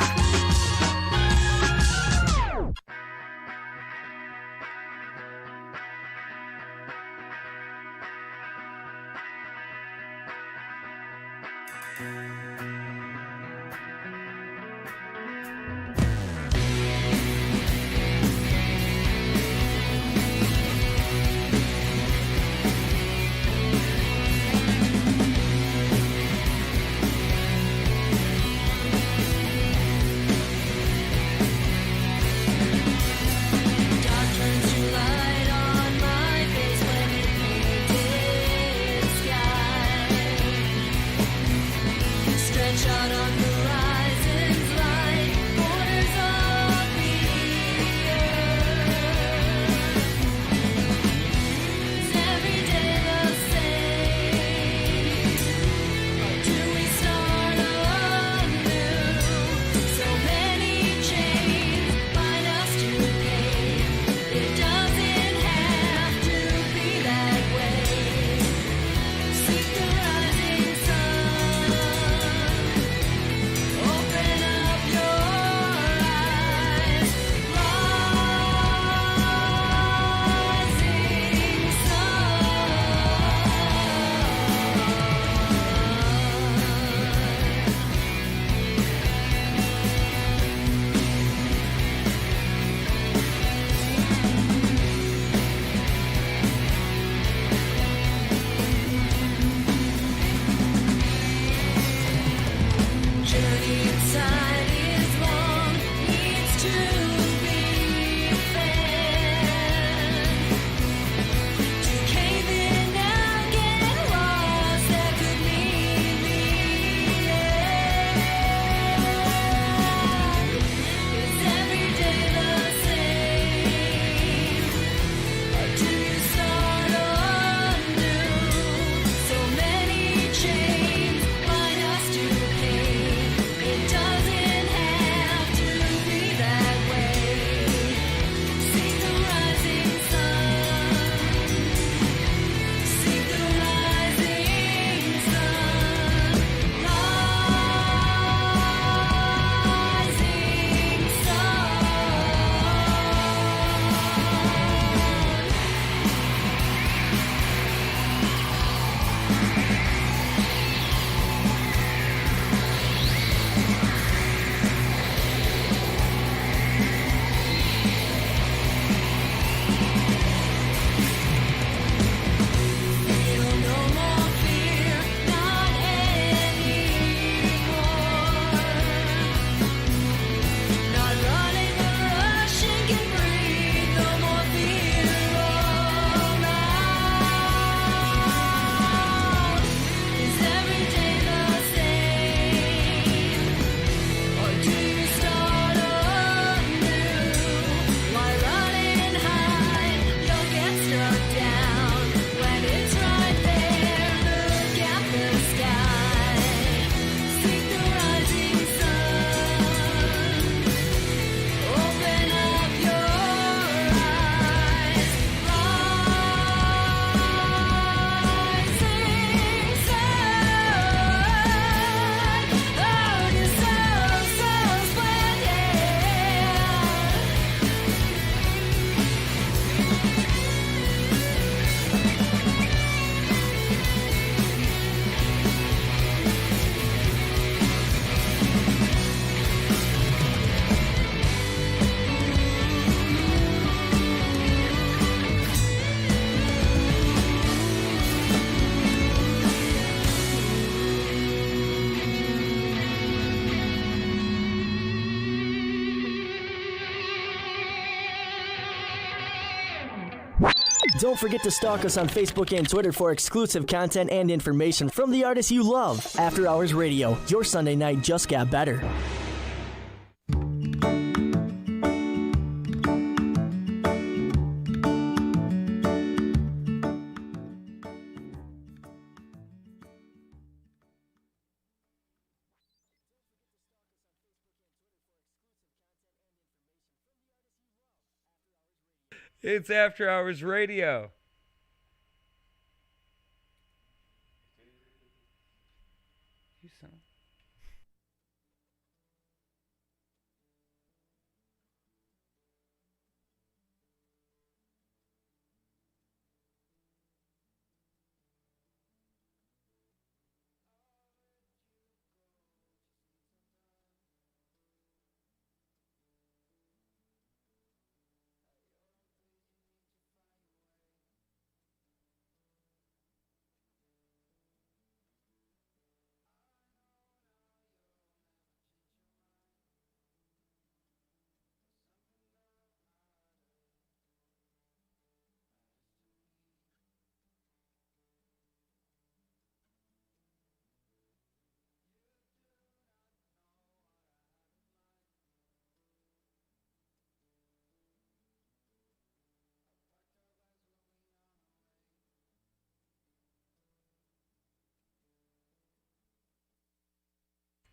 Don't forget to stalk us on Facebook and Twitter for exclusive content and information from the artists you love. After Hours Radio, your Sunday night just got better. It's After Hours Radio. You son.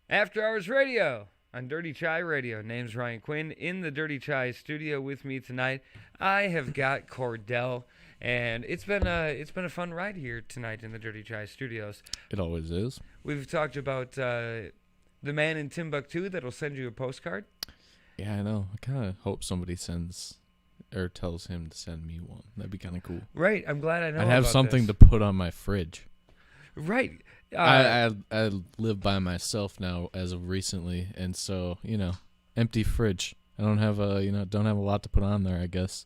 After Hours Radio on Dirty Chai Radio. Name's Ryan Quinn. In the Dirty Chai studio with me tonight, I have got Cordell, and it's been a fun ride here tonight in the Dirty Chai studios. It always is. We've talked about the man in Timbuktu that'll send you a postcard. Yeah, I know. I kind of hope somebody sends or tells him to send me one. That'd be kind of cool. Right. I'm glad I know. I'd have about something this. to put on my fridge. Right. I live by myself now as of recently, and so empty fridge. I don't have a lot to put on there, I guess.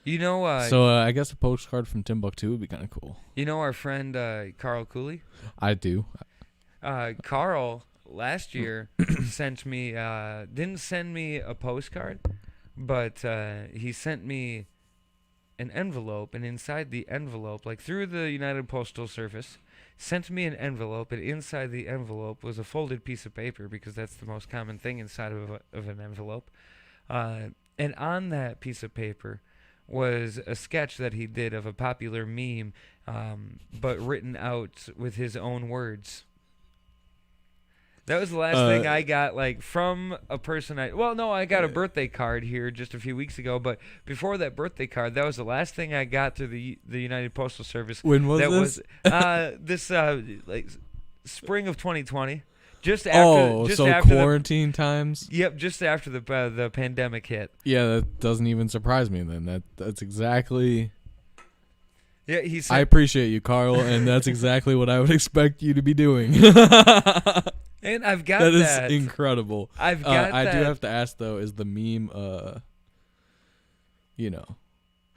So I guess a postcard from Timbuktu would be kind of cool. You know our friend Carl Cooley? I do. Carl last year sent me didn't send me a postcard, but he sent me an envelope, and inside the envelope, like through the United Postal Service, sent me an envelope, and inside the envelope was a folded piece of paper, because that's the most common thing inside of an envelope. And on that piece of paper was a sketch that he did of a popular meme, but written out with his own words. That was the last thing I got, like, from a person I got a birthday card here just a few weeks ago, but before that birthday card, that was the last thing I got through the United Postal Service. When was this? Like spring of 2020. Just after quarantine times? Yep, just after the pandemic hit. Yeah, that doesn't even surprise me then. That's exactly... Yeah, he said, I appreciate you, Carl, and that's exactly what I would expect you to be doing. And I've got that. That is incredible. I've got I that. do have to ask, though, is the meme,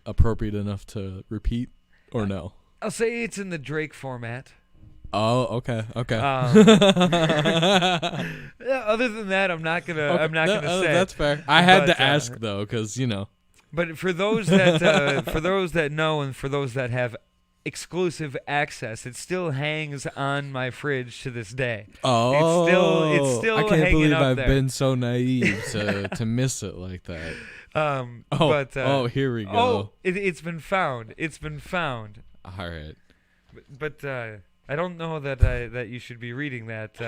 appropriate enough to repeat or no? I'll say it's in the Drake format. Oh, okay. Yeah, other than that, I'm not gonna. Okay. I'm not gonna say. That's fair. I had to ask though, because But for those that know, and for those that have exclusive access, it still hangs on my fridge to this day. Oh, it's still I can't hanging believe up I've there. been so naive to miss it like that. Here we go. Oh, it's been found. It's been found. All right. But I don't know that you should be reading that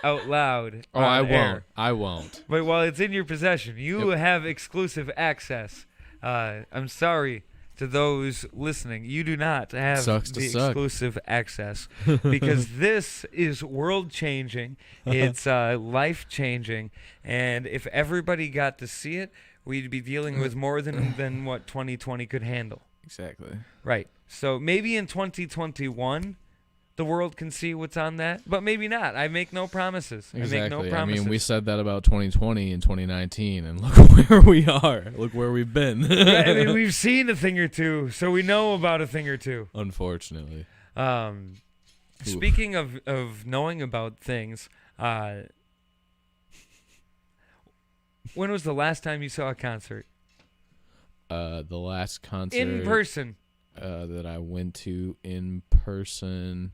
out loud. Oh, I won't. But while it's in your possession, you have exclusive access. I'm sorry to those listening. You do not have exclusive access, because this is world-changing. It's life-changing. And if everybody got to see it, we'd be dealing with more than what 2020 could handle. Exactly. Right. So maybe in 2021, the world can see what's on that, but maybe not. I make no promises. Exactly. I make no promises. I mean, we said that about 2020 and 2019, and look where we are. Look where we've been. Right, I mean, we've seen a thing or two, so we know about a thing or two. Unfortunately. Speaking of knowing about things, when was the last time you saw a concert? The last concert In person. that I went to in person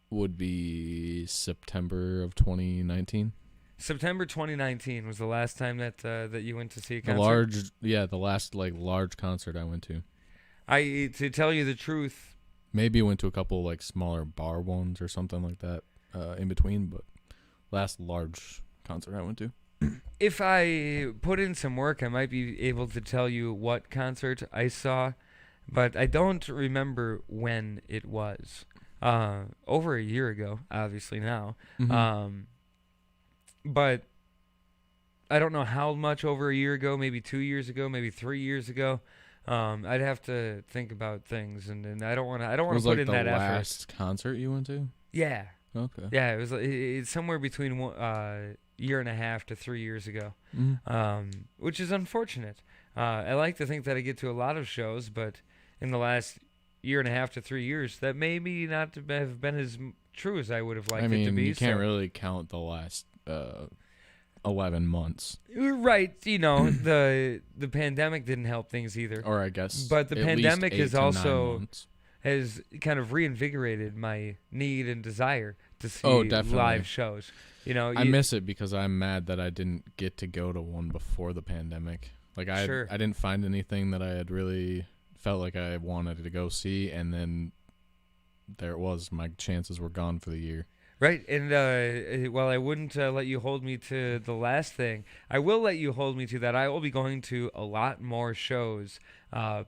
would be September of 2019. September 2019 was the last time that that you went to see a The concert. the last like large concert I went to. To tell you the truth, Maybe went to a couple like smaller bar ones or something like that in between, but last large concert I went to. if I put in some work, I might be able to tell you what concert I saw, but I don't remember when it was. Over a year ago, obviously now. But I don't know how much over a year ago, maybe 2 years ago, maybe 3 years ago. I'd have to think about things, and I don't want to. I don't want to put in that effort. Was like the last concert you went to? Yeah. Okay. Yeah, it's somewhere between year and a half to 3 years ago, which is unfortunate. I like to think that I get to a lot of shows, but in the last year and a half to 3 years, that maybe not have been as true as I would have liked it to be. You can't really count the last 11 months. Right, the pandemic didn't help things either. Or I guess but the pandemic is also has kind of reinvigorated my need and desire to see live shows. I miss it because I'm mad that I didn't get to go to one before the pandemic. Like I didn't find anything that I had really felt like I wanted to go see, and then there it was. My chances were gone for the year. Right, and while I wouldn't let you hold me to the last thing, I will let you hold me to that. I will be going to a lot more shows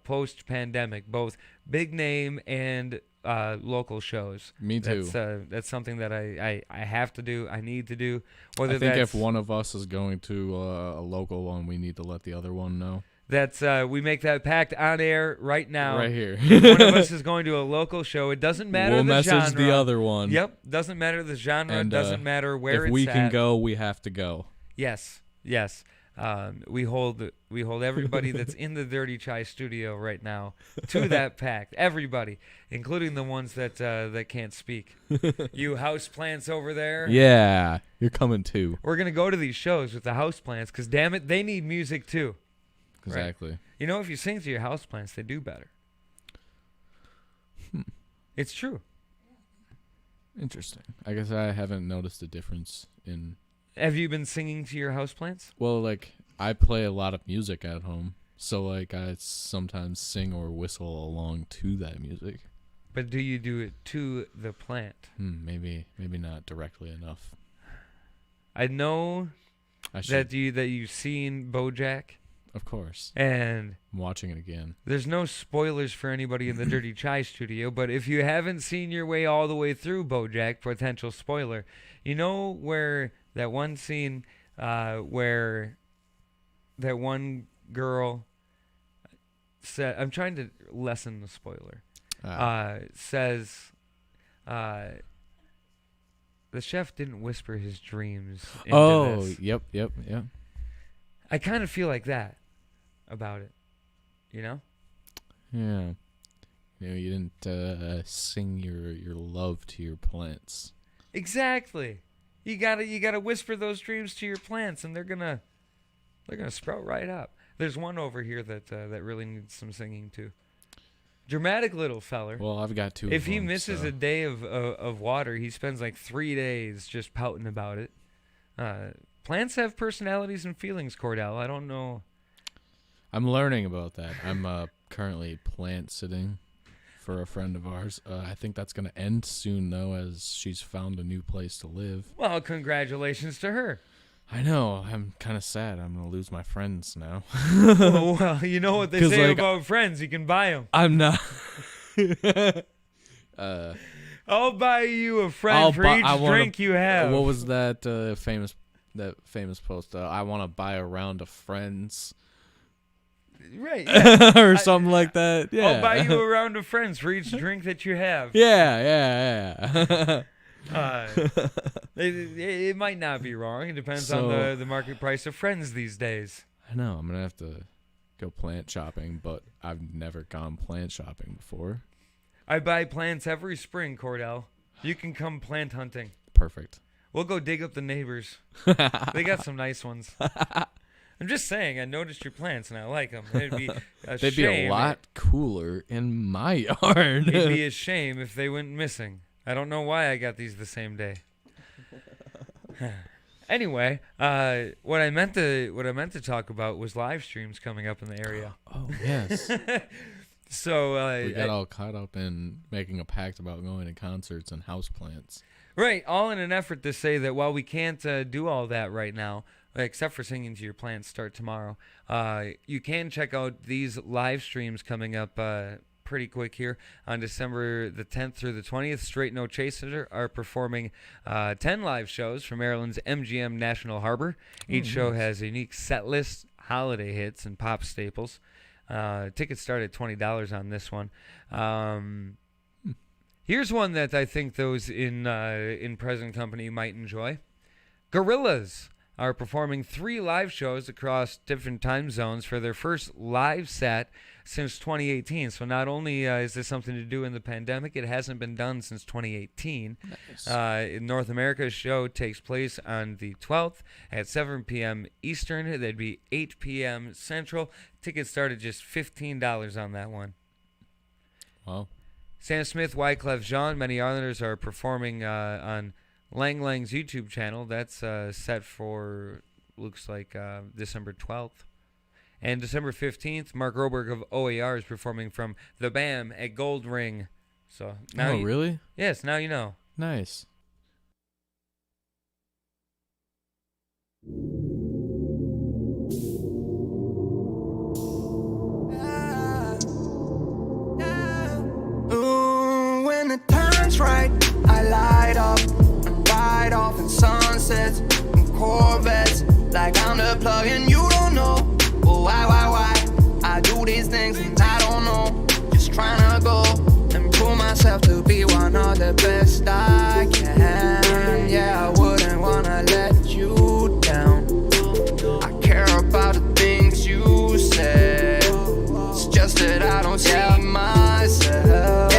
post-pandemic, both big name and local shows. Me too. That's something that I have to do. I need to do. I think if one of us is going to a local one, we need to let the other one know. That's we make that pact on air right now. Right here. One of us is going to a local show. It doesn't matter we'll the genre. message the other one. Yep. Doesn't matter the genre. And, doesn't matter where it's at. If we can go, we have to go. Yes. Yes. We hold everybody that's in the Dirty Chai studio right now to that pact. Everybody, including the ones that can't speak. You houseplants over there. Yeah, you're coming too. We're gonna go to these shows with the houseplants because damn it, they need music too. Exactly. Right? If you sing to your houseplants, they do better. It's true. Interesting. I guess I haven't noticed a difference in. Have you been singing to your houseplants? Well, like I play a lot of music at home, so like I sometimes sing or whistle along to that music. But do you do it to the plant? Maybe not directly enough. I know that you've seen BoJack. Of course. And I'm watching it again. There's no spoilers for anybody in the Dirty Chai studio, but if you haven't seen your way all the way through BoJack, potential spoiler, where that one scene where that one girl said, I'm trying to lessen the spoiler, says the chef didn't whisper his dreams into this. Yep. I kind of feel like that about it, Yeah. You didn't sing your love to your plants. Exactly. You gotta whisper those dreams to your plants, and they're gonna sprout right up. There's one over here that really needs some singing too. Dramatic little feller. Well, I've got two. If he misses a day of water, he spends like 3 days just pouting about it. Plants have personalities and feelings, Cordell. I don't know. I'm learning about that. I'm currently plant sitting for a friend of ours. I think that's going to end soon, though, as she's found a new place to live. Well, congratulations to her. I know. I'm kind of sad. I'm going to lose my friends now. Well, you know what they say about friends. You can buy them. I'm not. I'll buy you a friend for each drink you have. What was that famous post? I want to buy a round of friends. Right. Yeah. Or something like that. Yeah. I'll buy you a round of friends for each drink that you have. Yeah. It might not be wrong. It depends on the market price of friends these days. I know. I'm going to have to go plant shopping, but I've never gone plant shopping before. I buy plants every spring, Cordell. You can come plant hunting. Perfect. We'll go dig up the neighbors. They got some nice ones. I'm just saying, I noticed your plants and I like them. It'd be a They'd shame. be a lot cooler in my yard. It'd be a shame if they went missing. I don't know why I got these the same day. Anyway, what I meant to talk about was live streams coming up in the area. Oh, yes. So we got all caught up in making a pact about going to concerts and houseplants. Right, all in an effort to say that while we can't do all that right now, except for singing to your plants start tomorrow, you can check out these live streams coming up pretty quick here. On December the 10th through the 20th, Straight No Chaser are performing 10 live shows from Maryland's MGM National Harbor. Each show has a unique set list, holiday hits, and pop staples. Tickets start at $20 on this one. Here's one that I think those in present company might enjoy. Gorillaz are performing 3 live shows across different time zones for their first live set since 2018. So not only is this something to do in the pandemic, it hasn't been done since 2018. Nice. In North America's show takes place on the 12th at 7 p.m. Eastern. That'd be 8 p.m. Central. Tickets start at just $15 on that one. Wow. Sam Smith, Wyclef Jean, many others are performing on Lang Lang's YouTube channel. That's set for, looks like, December 12th. And December 15th, Mark Roberg of OAR is performing from The BAM at Gold Ring. So now really? Yes, now you know. Nice. When the time's right, I light up and ride off in sunsets and Corvettes. Like I'm the plug and you don't know. Well, why? I do these things and I don't know. Just trying to go and prove myself to be one of the best I can. Yeah, I wouldn't wanna let you down. I care about the things you said. It's just that I don't see myself.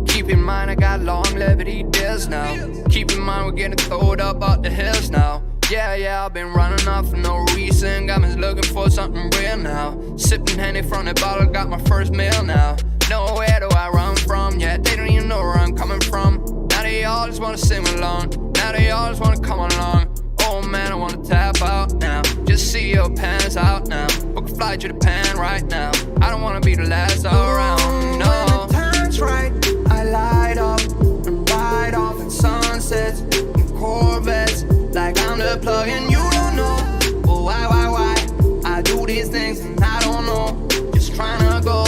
Keep in mind I got longevity deals now. Keep in mind we're getting throwed up out the hills now. Yeah, I've been running off for no reason. Got me looking for something real now. Sipping Henny from the bottle, got my first meal now. Nowhere do I run from, yeah, they don't even know where I'm coming from. Now they all just wanna sing along. Now they all just wanna come along. Oh man, I wanna tap out now. Just see your pants out now. Book a flight to Japan right now. I don't wanna be the last around, no. When the time's right, I light up and ride off in sunsets and Corvettes. Like I'm the plug and you don't know. Well, why? I do these things and I don't know. Just trying to go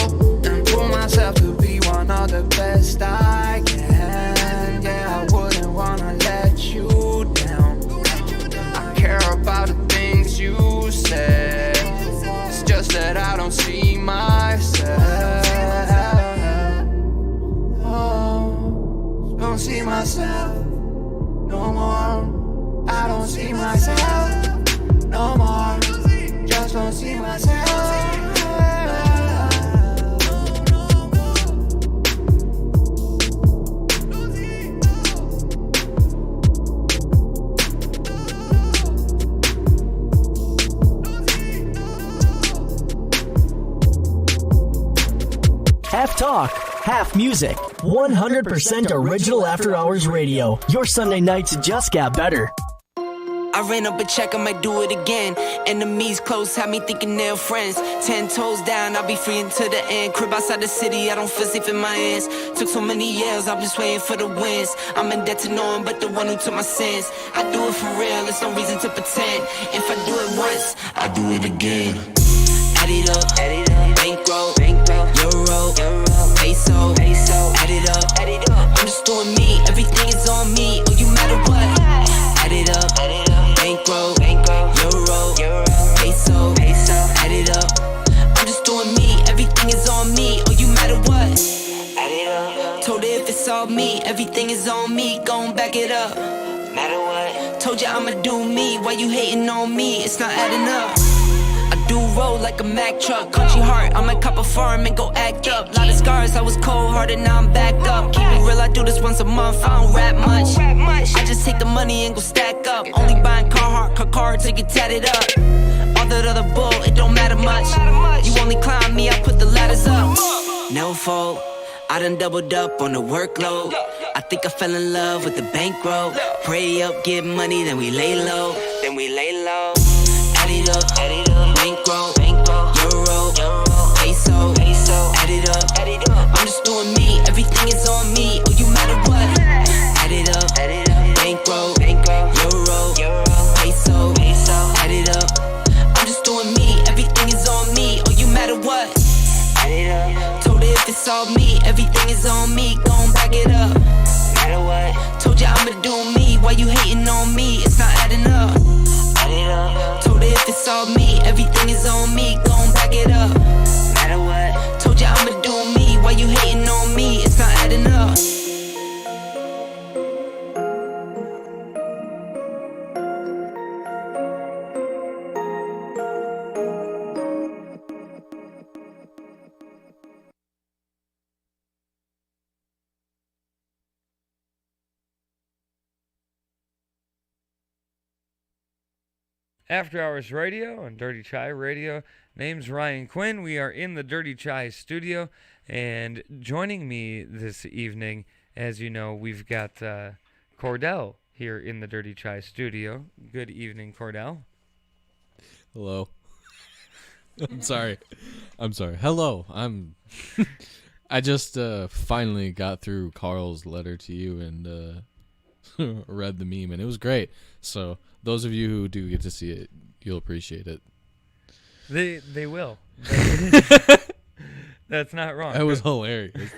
and prove myself to be one of the best I can. Yeah, I wouldn't wanna let you down. I care about the things you said. It's just that I don't see myself. Oh, don't see myself no more. I don't see myself no more. Just don't see myself. Half talk, half music. 100% original After Hours Radio. Your Sunday nights just got better. I ran up a check, I might do it again. Enemies close, had me thinking they're friends. 10 toes down, I'll be free until the end. Crib outside the city, I don't feel safe in my hands. Took so many years, I'm just waiting for the wins. I'm in debt to no one but the one who took my sins. I do it for real, there's no reason to pretend. If I do it once, I do it again. Add it up, bankroll, euro, peso, add it up. I'm just doing me, everything is on me. Oh, you matter what? Add it up, bankroll, euro, peso, add it up. I'm just doing me, everything is on me. Oh, you matter what? Add it up. Told her if it's all me, everything is on me. Gon' back it up. Matter what? Told you I'ma do me. Why you hating on me? It's not adding up. I do roll like a Mack truck. Country heart, I might cop a farm and go act up. Lot of scars, I was cold hearted, now I'm backed up. Keep it real, I do this once a month. I don't rap much. I just take the money and go stack up. Only buying car cards to get tatted up. All that other bull, it don't matter much. You only climb me, I put the ladders up. No fault, I done doubled up on the workload. I think I fell in love with the bankroll. Pray up, get money, then we lay low. Add it up, bankroll, euro, peso, add it up. I'm just doing me, everything is on me. Oh, you matter what? Add it up, bankroll, euro, peso, add it up. I'm just doing me, everything is on me. Oh, you matter what? Add it up. Told her if it's all me, everything is on me. Gon' back it up. Matter what? Told you I'ma do me, why you hating on me? It's not adding up. Add it up. Told her if it's all me, everything is on me. Gon' back it up. Matter what? Told you I'ma do me, why you hating on me? It's not adding up. After Hours Radio on Dirty Chai Radio. Name's Ryan Quinn. We are in the Dirty Chai studio, and joining me this evening, as you know, we've got Cordell here in the Dirty Chai studio. Good evening, Cordell. Hello. I'm sorry. Hello. I just finally got through Carl's letter to you and read the meme, and it was great. So those of you who do get to see it, you'll appreciate it. They will. That's not wrong. That was hilarious.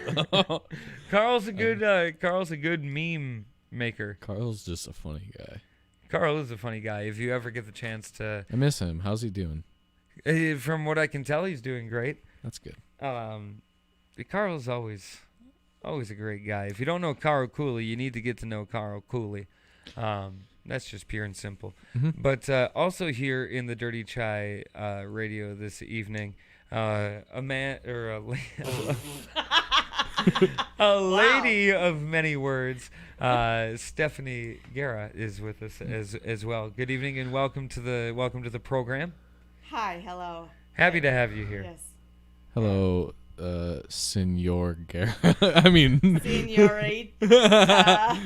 Carl's a good meme maker. Carl's just a funny guy. Carl is a funny guy. If you ever get the chance to, I miss him. How's he doing? From what I can tell, he's doing great. That's good. Carl's always a great guy. If you don't know Carl Cooley, you need to get to know Carl Cooley. That's just pure and simple. Mm-hmm. But also here in the Dirty Chai radio this evening, a man or a lady of many words, Stephanie Guerra is with us as well. Good evening and welcome to the program. Hi, hello. Happy to have you here. Yes. Hello, Senor Guerra. I mean, Senorita.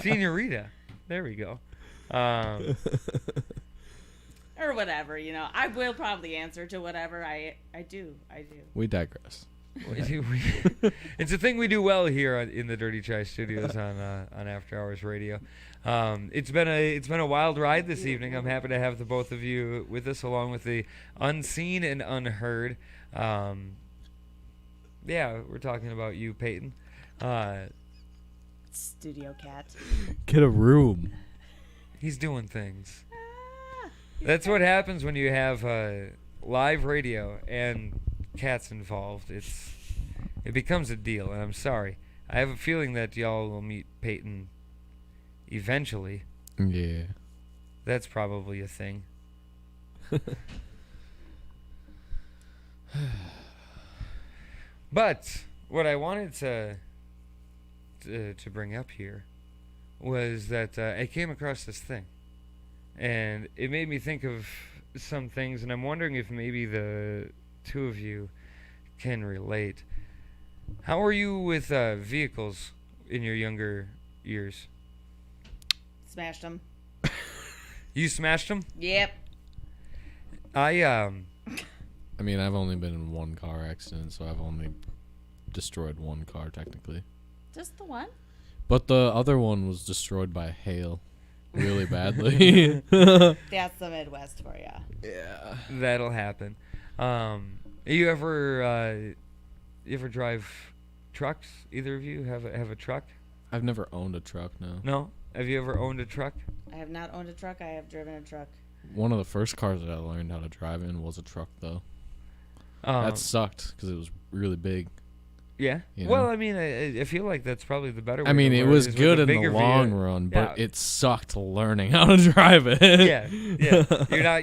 Senorita. There we go. Or whatever, I will probably answer to whatever I do. We digress. It's a thing we do well here in the Dirty Chai Studios on After Hours Radio. It's been a wild ride this evening. I'm happy to have the both of you with us, along with the unseen and unheard. Yeah, we're talking about you, Peyton. Studio cat. Get a room. He's doing things. That's what happens when you have live radio and cats involved. It becomes a deal, and I'm sorry. I have a feeling that y'all will meet Peyton eventually. Yeah. That's probably a thing. But what I wanted to bring up here was that I came across this thing, and it made me think of some things, and I'm wondering if maybe the two of you can relate. How are you with vehicles in your younger years? Smashed them. You smashed them? Yep. I mean, I've only been in one car accident, so I've only destroyed one car technically. Just the one? But the other one was destroyed by hail really badly. That's the Midwest for you. Yeah. That'll happen. You ever drive trucks? Either of you have a truck? I've never owned a truck, no. No? Have you ever owned a truck? I have not owned a truck. I have driven a truck. One of the first cars that I learned how to drive in was a truck, though. That sucked because it was really big. Yeah. You know? Well, I mean, I feel like that's probably the better way. I mean, to it learn was is good with a in the bigger long vehicle. run, but Yeah. it sucked learning how to drive it. Yeah.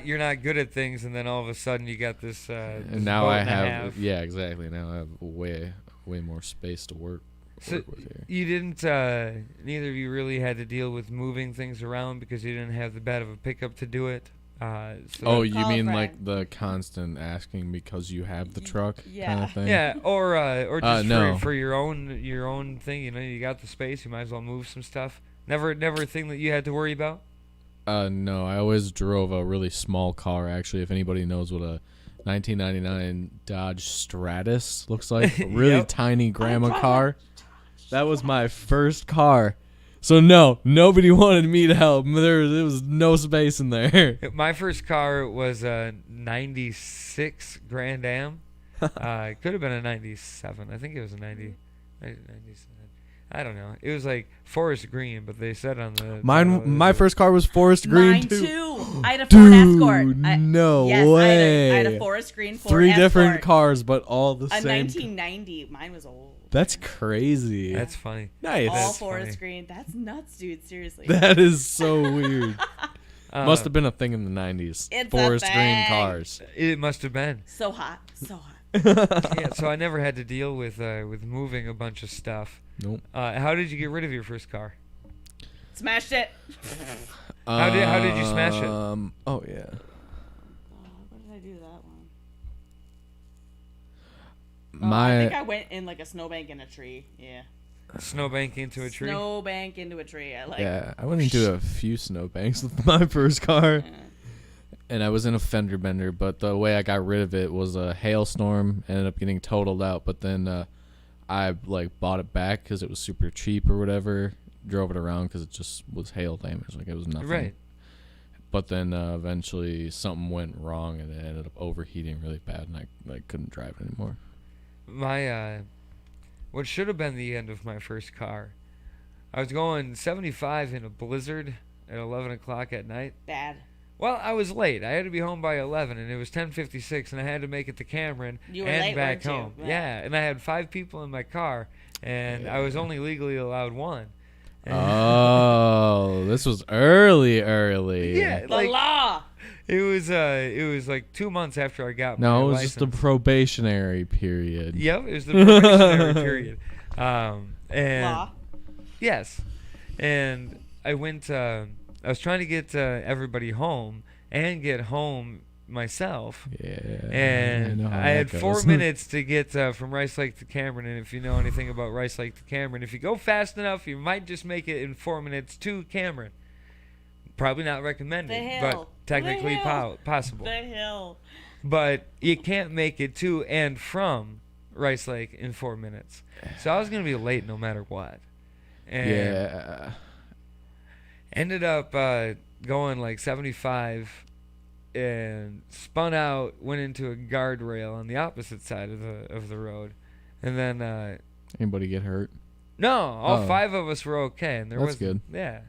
You're not good at things, and then all of a sudden you got this. And now boat I and a have. half. Yeah, exactly. Now I have way way more space to work So with here. you didn't, neither of you really had to deal with moving things around because you didn't have the bed of a pickup to do it. Oh, you Call a mean friend. like the constant asking because you have the truck kind Yeah. of thing? Yeah, or just no. for your own thing. You know, you got the space. You might as well move some stuff. Never a thing that you had to worry about. No, I always drove a really small car. Actually, if anybody knows what a 1999 Dodge Stratus looks like, a really Yep. tiny grandma car. That was my first car. So no, nobody wanted me to help. There was no space in there. My first car was a '96 Grand Am. It could have been a '97. I think it was a 97. I don't know. It was like forest green, but they said on the My first car was forest green Mine too. too. I had a Ford Escort. No yes, way. I had a forest green Ford Three Escort. different cars, but all the A same. 1990. Mine was old. That's crazy. That's funny. Nice. All That's forest funny. green. That's nuts, dude. Seriously. That is so weird. Must have been a thing in the 90s. It's a Forest green thing. cars. It must have been. So hot. So hot. Yeah, so I never had to deal with moving a bunch of stuff. Nope. How did you get rid of your first car? Smashed it. How did you smash it? Oh yeah. What did I do to that one? My I think I went in like a snowbank in a tree. Yeah. Snowbank into a tree. Snowbank into a tree. I like. yeah, I went into a few snowbanks with my first car, and I was in a fender bender. But the way I got rid of it was a hailstorm. Ended up getting totaled out, but then I like bought it back because it was super cheap or whatever. Drove it around because it just was hail damage, like it was nothing. Right. But then eventually something went wrong and it ended up overheating really bad, and I couldn't drive it anymore. My what should have been the end of my first car. I was going 75 in a blizzard at 11 o'clock at night. Bad. Well, I was late. I had to be home by 11, and it was 10:56, and I had to make it to Cameron You were and late, back weren't you? home. Yeah. Yeah, and I had 5 people in my car, and I was only legally allowed 1. And Oh, this was early. yeah, The like law. it was like 2 months after I got my No, it was license. just a probationary period. Yep, it was the probationary period. And Law. yes, and I went. I was trying to get everybody home and get home myself. Yeah. And know how I had that 4 goes. minutes to get from Rice Lake to Cameron. And if you know anything about Rice Lake to Cameron, if you go fast enough, you might just make it in 4 minutes to Cameron. Probably not recommended, The hill. but technically The hill. possible. The hill. But you can't make it to and from Rice Lake in 4 minutes. So I was going to be late no matter what. And Yeah. ended up going like 75 and spun out, went into a guardrail on the opposite side of the road. And then Anybody get hurt? no, all Oh. 5 of us were okay, and there That's was good. Yeah.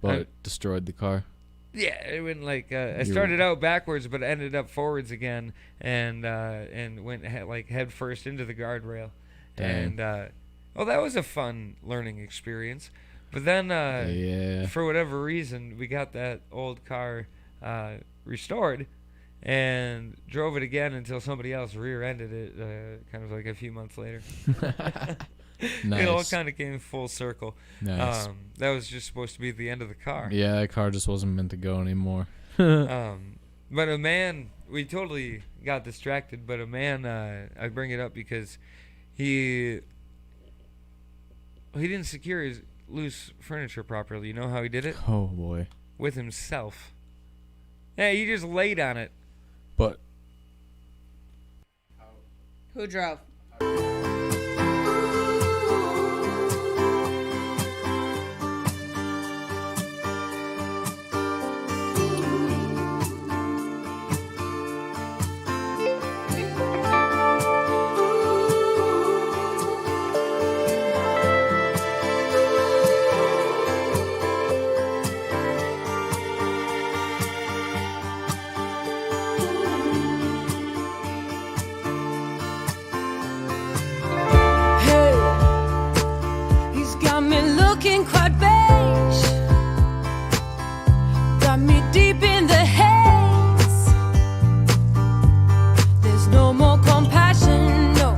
But I- it destroyed the car. Yeah, it went like I You- started out backwards, but ended up forwards again, and went like head first into the guardrail. Dang. And well, that was a fun learning experience. But then Yeah. for whatever reason, we got that old car restored and drove it again until somebody else rear-ended it, kind of like a few months later. It all Nice. kind of came full circle. Nice. That was just supposed to be the end of the car. Yeah, that car just wasn't meant to go anymore. But a man, we totally got distracted, but a man, I bring it up because he didn't secure his loose furniture properly. You know how he did it? Oh boy. With himself. Yeah, he just laid on it. But Who drove? He's got me looking quite beige, got me deep in the haze. There's no more compassion, no,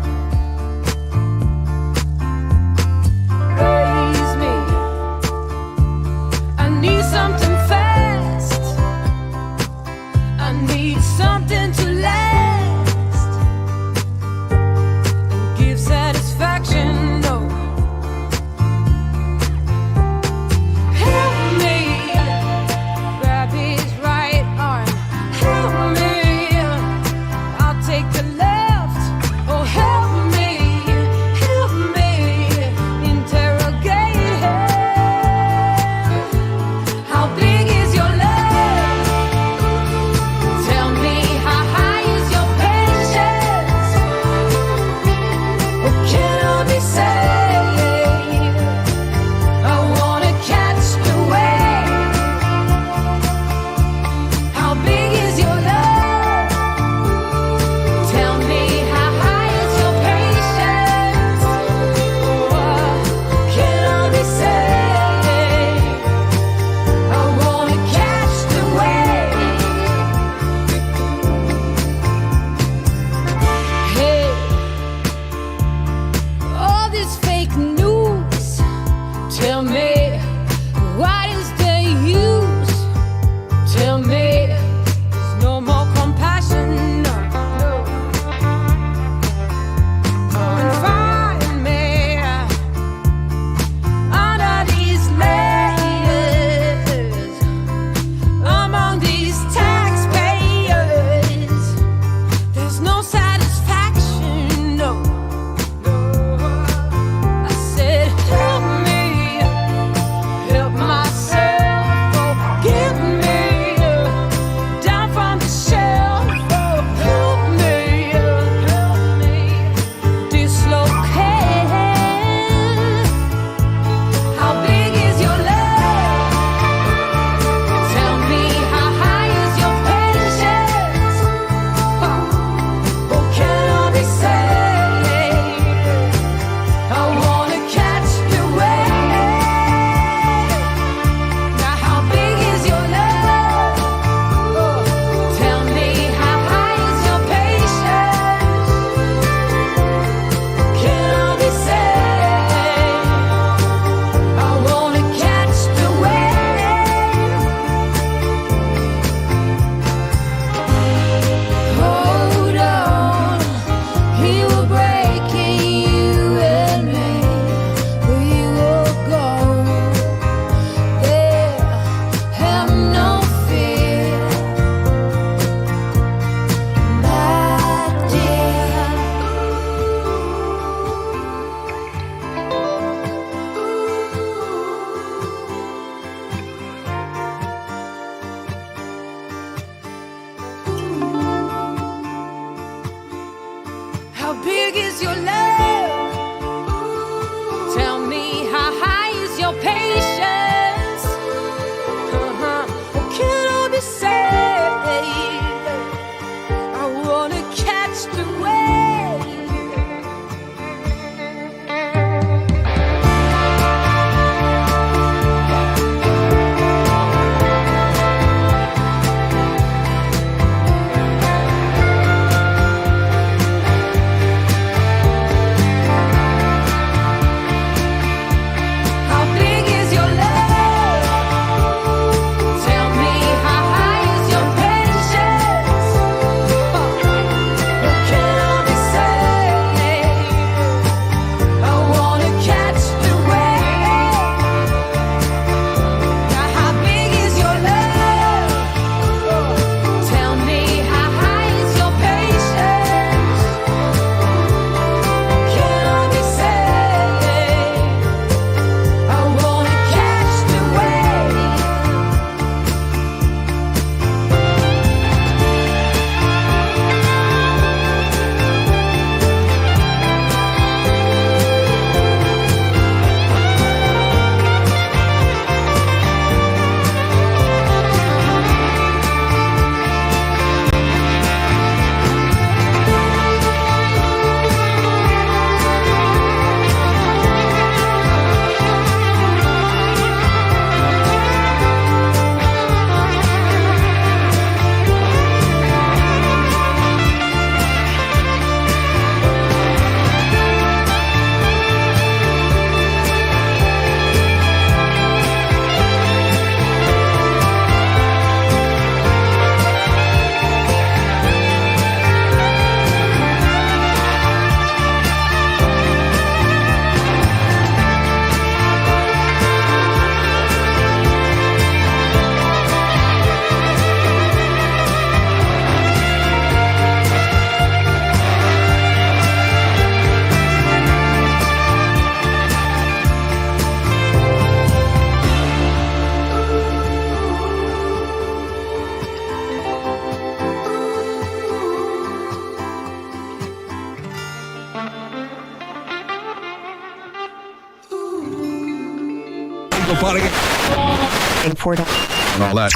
and all that.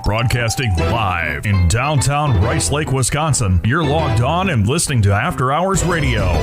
Broadcasting live in downtown Rice Lake, Wisconsin. You're logged on and listening to After Hours Radio.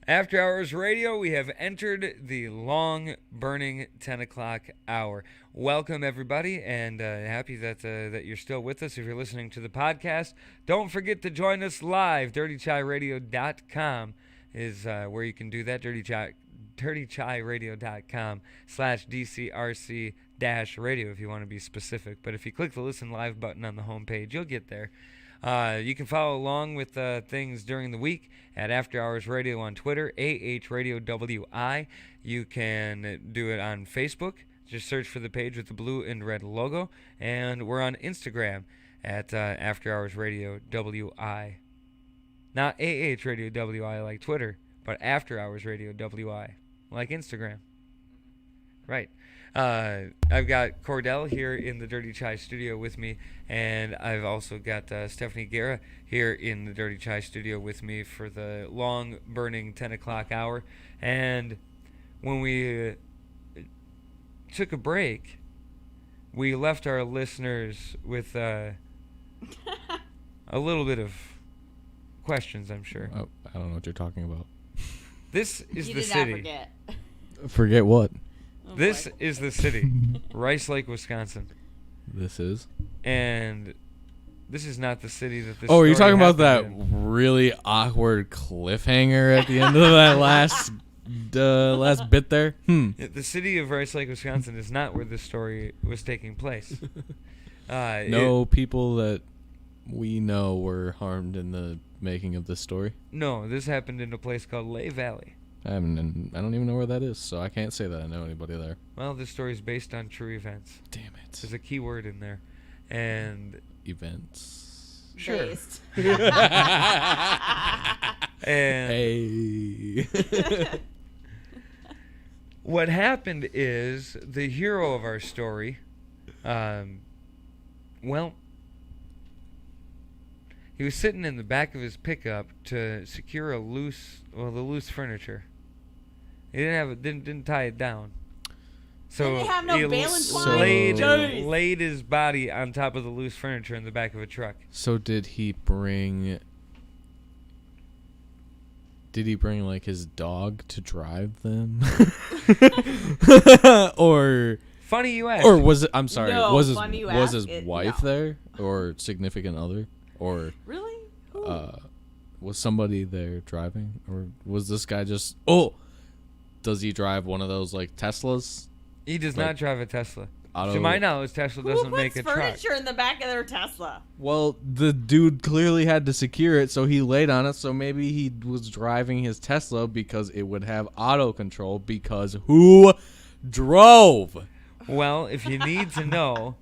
After Hours Radio, we have entered the long burning 10 o'clock hour. Welcome, everybody, and happy that you're still with us. If you're listening to the podcast, don't forget to join us live. DirtyChaiRadio.com is where you can do that. DirtyChaiRadio.com/DCRC-radio if you want to be specific. But if you click the Listen Live button on the homepage, you'll get there. You can follow along with things during the week at After Hours Radio on Twitter, AHRadioWI. You can do it on Facebook. Just search for the page with the blue and red logo. And we're on Instagram at After Hours Radio WI. Not AH Radio WI like Twitter, but After Hours Radio WI like Instagram. Right. I've got Cordell here in the Dirty Chai studio with me, and I've also got Stephanie Guerra here in the Dirty Chai studio with me for the long burning 10 o'clock hour. And when we took a break, we left our listeners with a little bit of questions, I'm sure. Oh, I don't know what you're talking about. This is You the did city. not forget. Forget what? This is the city, Rice Lake, Wisconsin. This is? And this is not the city that this. Oh, are you story talking about that happened in. really awkward cliffhanger at the end of that last bit there? Yeah, the city of Rice Lake, Wisconsin is not where this story was taking place. No people that we know were harmed in the making of this story? No, this happened in a place called Lehigh Valley. I don't even know where that is, so I can't say that I know anybody there. Well, this story is based on true events. Damn it. There's a key word in there. And events. Sure. Based. And hey. what happened is the hero of our story, well, he was sitting in the back of his pickup to secure the loose furniture. He didn't tie it down. So Didn't have no he baling twine? laid his body on top of the loose furniture in the back of a truck. So did he bring like his dog to drive them? Or funny you ask. Or was it I'm sorry, No, was his funny you was ask his it, wife no. there or significant other or Really? Who? was somebody there driving or was this guy just does he drive one of those like Teslas? He does Like, not drive a Tesla. auto- To my knowledge, Tesla Who doesn't puts make a truck. furniture in the back of their Tesla? Well, the dude clearly had to secure it, so he laid on it. So maybe he was driving his Tesla because it would have auto control. Because who drove? Well, if you need to know,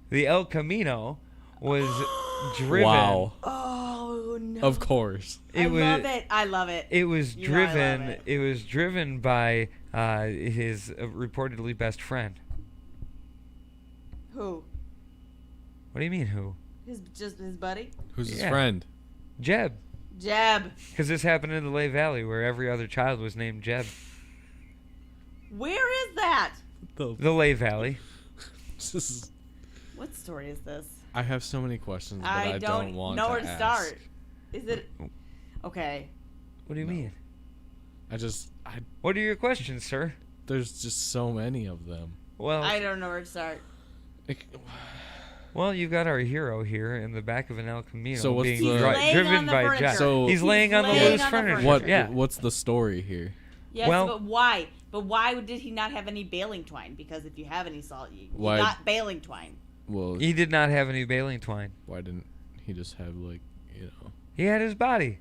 the El Camino was driven. Wow. Oh no! Of course. I love it. I love it. It was You know I love driven. it. It was driven by his reportedly best friend. Who? What do you mean who? Just his buddy? Who's his Yeah. friend? Jeb. Jeb. Because this happened in the Lehigh Valley, where every other child was named Jeb. Where is that? The Lehigh Valley. What story is this? I have so many questions, but I don't want know to where to ask. start. Is it okay? What do you mean? What are your questions, sir? There's just so many of them. Well, I don't know where to start. well, you've got our hero here in the back of an El Camino So what's being the- He's laying driven on the by furniture. Jeb. So- He's laying on the laying loose on the furniture. furniture. Yeah. What's the story here? Yes, Well- but why? But why did he not have any baling twine? Because if you have any salt, you Why- not baling twine. Well, He did not have any baling twine. why didn't he just have like He had his body.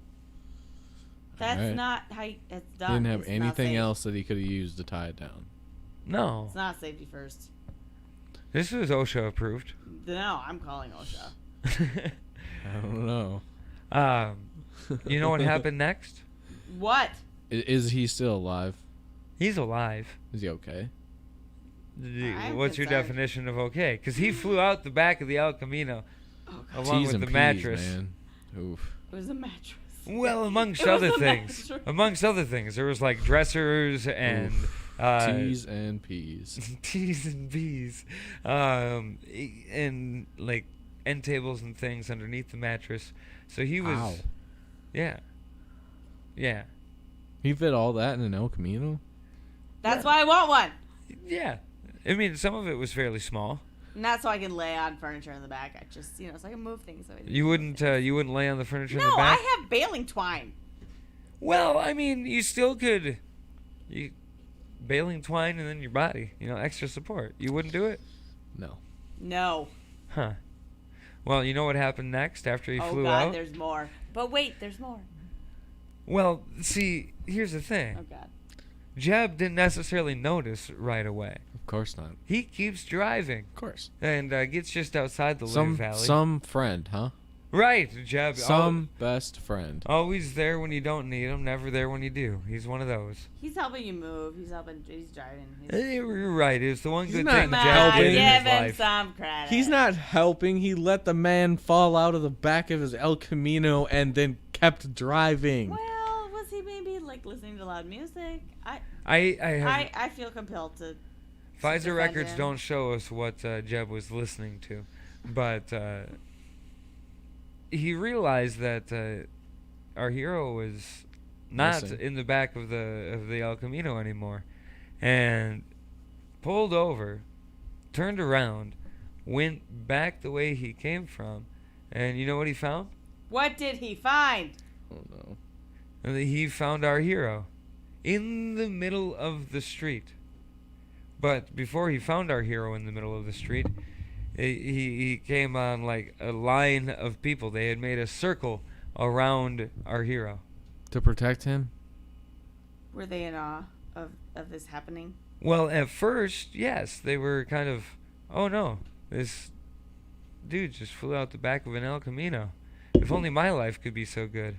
That's Alright. not how it's He done. didn't have It's not anything safe. don't that he could have used to tie it down. No. It's not safety first. This was OSHA approved. No, I'm calling OSHA. I don't know. You know what happened next? What? Is he still alive? He's alive. Is he okay? I'm What's your concerned. definition of okay? Because he flew out the back of the El Camino along T's with and the P's, mattress. man. Oof. It was a mattress. Well, amongst It was other a things. mattress. Amongst other things. There was like dressers and T's and P's. T's and B's. And like end tables and things underneath the mattress. So he was Ow. Yeah. Yeah. He fit all that in an El Camino? That's why I want one. Yeah. I mean, some of it was fairly small. Not so I can lay on furniture in the back. I just, so I can move things. So You wouldn't lay on the furniture in no, the back? I have baling twine. Well, I mean, you still could. Baling twine and then your body. Extra support. You wouldn't do it? No. No. Huh. Well, you know what happened next after he flew God, out? there's more. But wait, there's more. Well, see, here's the thing. Oh, God. Jeb didn't necessarily notice right away. Of course not. He keeps driving. Of course. And gets just outside the Little Valley. Some friend, huh? Right, Jeb. Some best friend. Always there when you don't need him, never there when you do. He's one of those. He's helping you move. He's driving. You're right. It's the one good not thing Jeb helping. did in his Give him life. some credit. He's not helping. He let the man fall out of the back of his El Camino and then kept driving. Well, was he maybe listening to loud music? I feel compelled to. Pfizer records don't show us what Jeb was listening to, but he realized that our hero was not in the back of the El Camino anymore, and pulled over, turned around, went back the way he came from, and you know what he found? What did he find? Oh no! And he found our hero in the middle of the street. But before he found our hero in the middle of the street, he came on like a line of people. They had made a circle around our hero. To protect him? Were they in awe of this happening? Well, at first, yes. They were kind of, oh no, this dude just flew out the back of an El Camino. If only my life could be so good.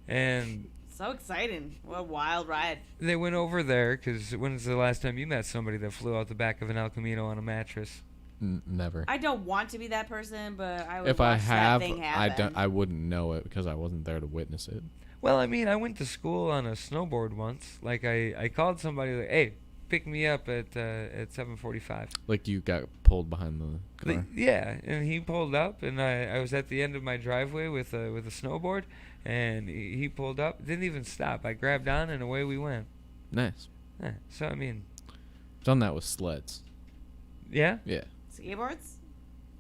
And so exciting. What a wild ride. they went over there, because when's the last time you met somebody that flew out the back of an El Camino on a mattress? Never. I don't want to be that person, but I would If watch I have, that thing happen. I wouldn't know it because I wasn't there to witness it. Well, I mean, I went to school on a snowboard once. Like, I called somebody, like, hey, pick me up at 7:45. Like you got pulled behind the car? Yeah, and he pulled up, and I was at the end of my driveway with a snowboard, and he pulled up, didn't even stop. I grabbed on, and away we went. Nice. Yeah, so, I mean... Done that with sleds. Yeah? Yeah. Skateboards?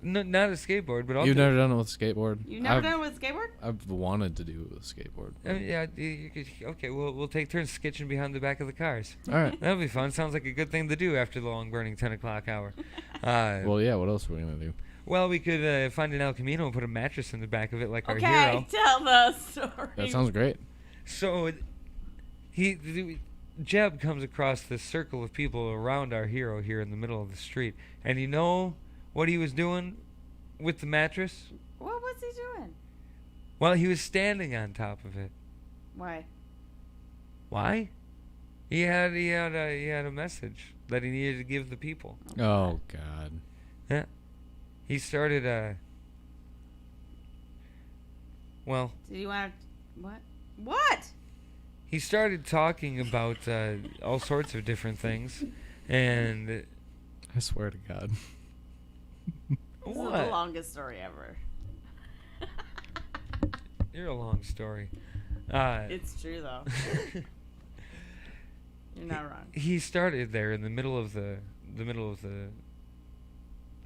No, not a skateboard, but You've never done it with a skateboard? You've never done it with a skateboard? I've wanted to do it with a skateboard. Yeah, you could, okay, we'll take turns sketching behind the back of the cars. All right. That'll be fun. Sounds like a good thing to do after the long burning 10 o'clock hour. Well, yeah, what else are we going to do? Well, we could find an El Camino and put a mattress in the back of it like our Okay, hero. tell the story. That sounds great. So, Jeb comes across this circle of people around our hero here in the middle of the street. And you know what he was doing with the mattress? What was he doing? Well, he was standing on top of it. Why? Why? He had a message that he needed to give the people. Oh, God. Yeah. He started well, Did you want to... What? he started talking about all sorts of different things, and I swear to God. This is the longest story ever. You're a long story. It's true, though. You're not wrong. He started there in the middle of the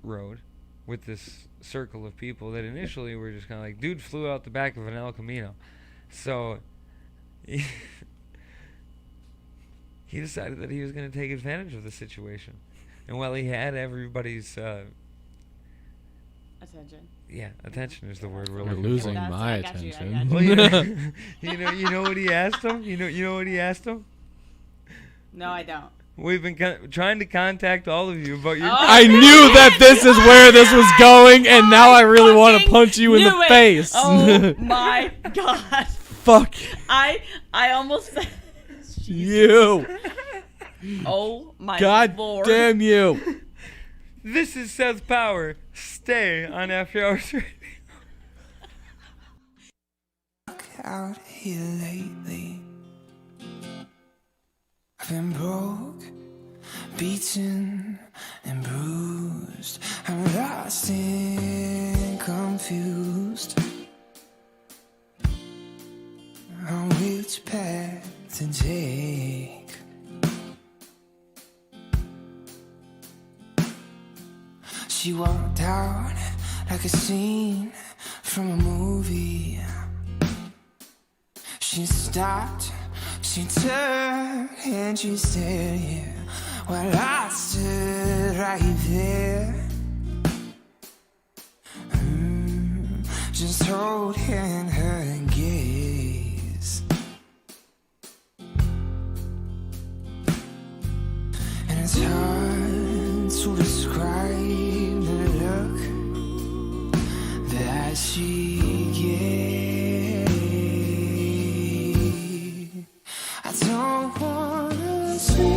road with this circle of people that initially were just kind of like, dude flew out the back of an El Camino. So he decided that he was going to take advantage of the situation. And while he had everybody's attention. Yeah, attention is the word we're You're looking losing for. my I got attention. you. Well, you know what he asked him? You know what he asked him? No, I don't. We've been trying to contact all of you about your... I knew that this is where this was going, and now I really want to punch you in the face. Oh my God. Fuck. I almost said... You. Oh my God Lord. damn you. This is Seth Power. Stay on After Hours Radio. Out here lately, I've been broke, beaten, and bruised. I'm lost and confused on which path to take. She walked out like a scene from a movie. She stopped, she turned, and she said, yeah, while I stood right there, just holding her gaze. And it's hard to describe the look that she gave. I don't wanna sleep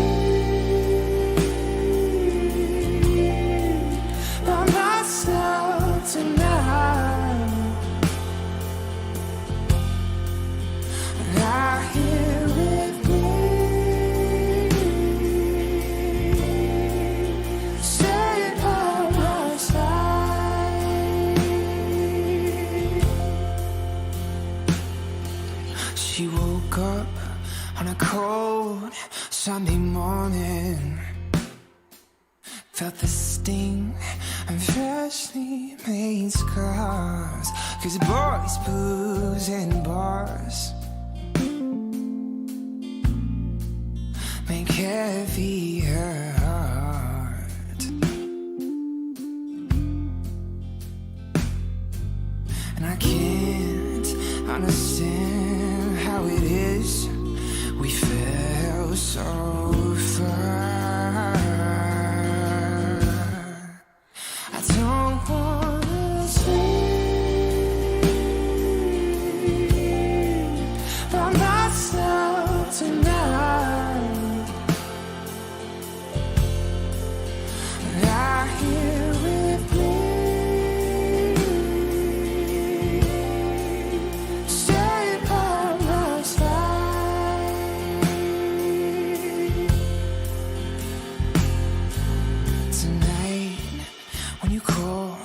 by myself tonight. Lie here with me, stay by my side. She woke up on a cold Sunday morning, felt the sting of freshly made scars, 'cause boys, booze, and bars make heavy her heart. And I can't understand how it is we fell so far. I don't wanna sleep by myself tonight. Lie here with me, stay by my side. Tonight, when you call,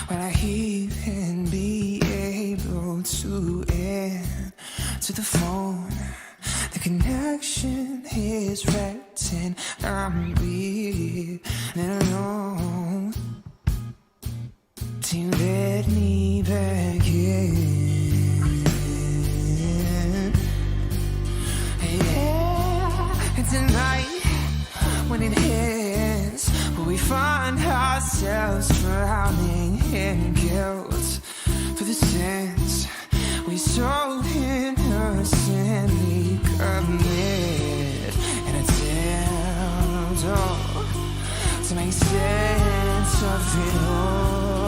will I even be able to answer the phone? The connection is wrecked and I'm weak and alone. Till you let me back in. Yeah, and tonight when it ends, will we find ourselves drowning in guilt for the sins we so innocently commit, and attempt to make sense of it all.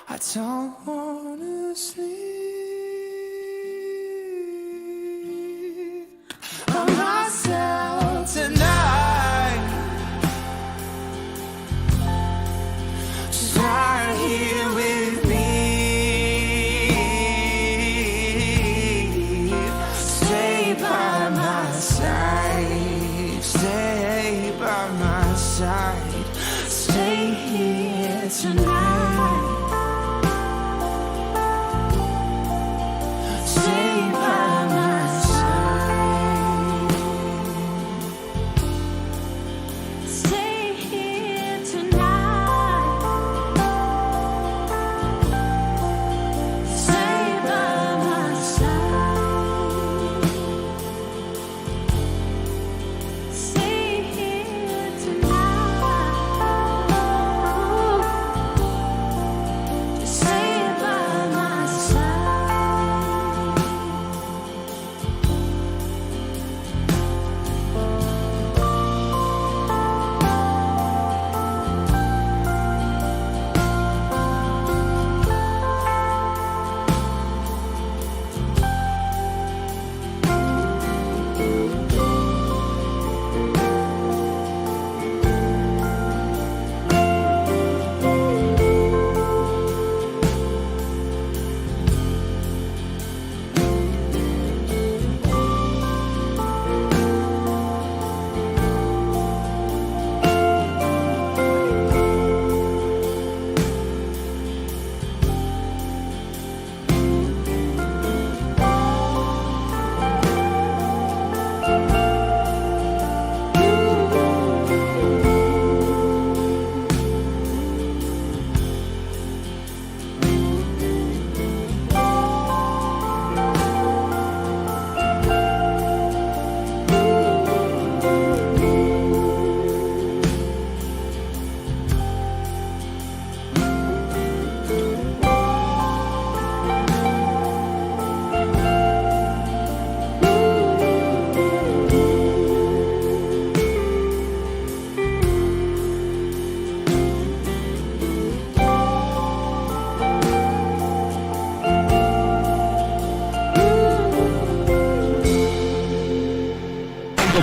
I don't wanna sleep by myself tonight. Just right here with me, stay by my side, stay by my side, stay here tonight.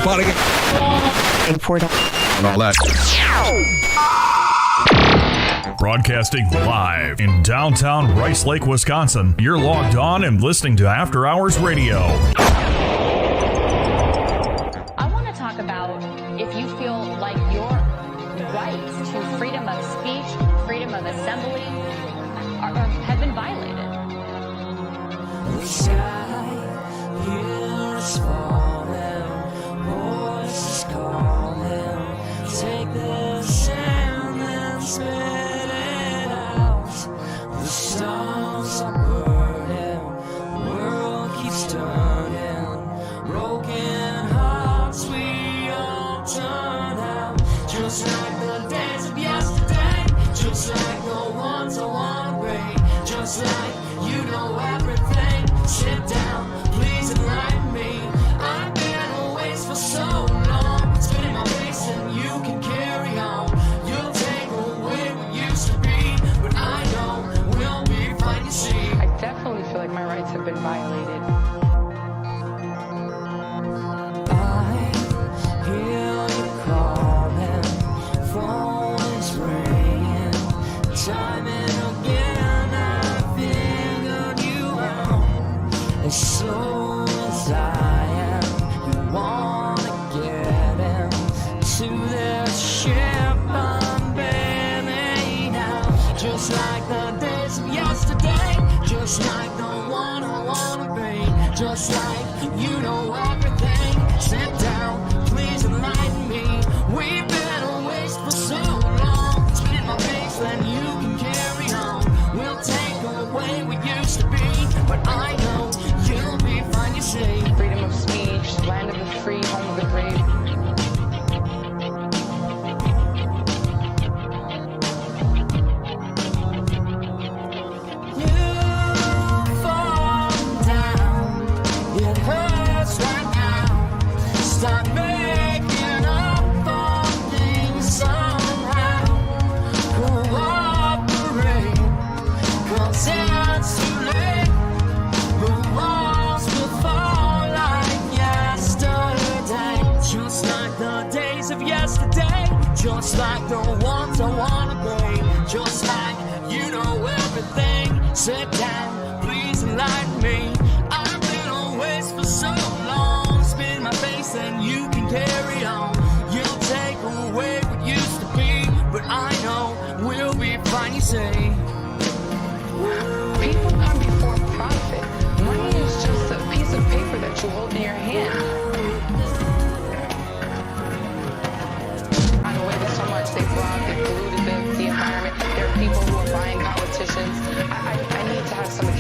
party. And Ford. And all that. Broadcasting live in downtown Rice Lake, Wisconsin. You're logged on and listening to After Hours Radio. I want to talk about if you feel like your rights to freedom of speech, freedom of assembly have been violated. The sky here is falling, voices calling, take this sand and spit it out. The stars are burning, world keeps turning, broken hearts we all turn out. Just like the days of yesterday, just like the ones I wanna be, just like you know everything. Sit down, please enlighten me. I've been a waste for so long. It's been in my face and you can carry on. You'll take away what used to be, but I know we'll be fine, you see. I definitely feel like my rights have been violated. I hear you calling, phone is ringing, time and again I figured you out. As slow as I am, you wanna get into this ship I'm bailing out. Just like the days of yesterday, just like the one I wanna be, just like you know everything. Sit down, please enlighten me. We've been a waste for so long. It's been in my face, then you can carry on. We'll take away what used to be, but I know you'll be fine, you see. Freedom of speech, land of the free, home of the brave. Stop making up for things somehow. Cooperate, 'cause it's too late. The walls will fall like yesterday. Just like the days of yesterday. Just like the ones I wanna be. Just like you know everything. Sit down, please enlighten me. I've been a waste for so long. Spin my face and you can carry on. You'll take away what used to be, but I know we'll be fine, you say. People come before profit. Money is just a piece of paper that you hold in your hand. Got away with so much. They've robbed, they've polluted the environment. There are people who are buying politicians. I need to have somebody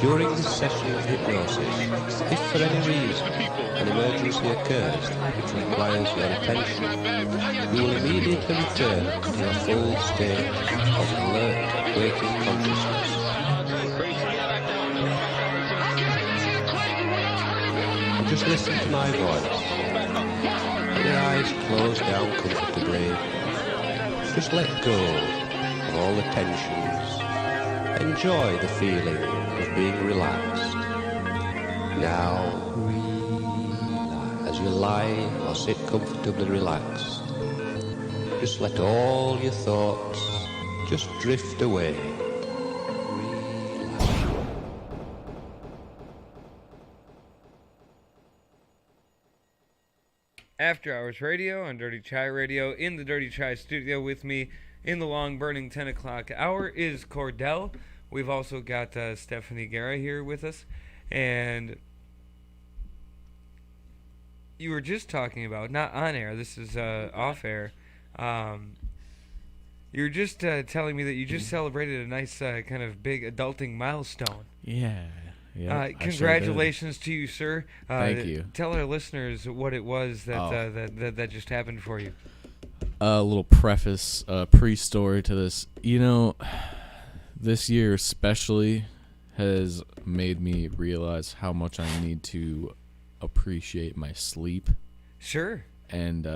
During this session of hypnosis, if for any reason an emergency occurs which requires your attention, you will immediately return to a full state of alert, waking consciousness. And just listen to my voice. Let your eyes close down comfortably. Just let go of all the tensions. Enjoy the feeling of being relaxed. Now, relax. As you lie or sit comfortably relaxed, just let all your thoughts just drift away. After Hours Radio on Dirty Chai Radio. In the Dirty Chai studio with me in the long burning 10 o'clock hour is Cordell. We've also got Stephanie Guerra here with us. And you were just talking about, not on air, this is off air. You were just telling me that you just celebrated a nice kind of big adulting milestone. Yeah. Yeah. Congratulations to you, sir. Thank you. Tell our listeners what it was that that just happened for you. A little preface, pre-story to this. You know, this year especially has made me realize how much I need to appreciate my sleep. Sure. And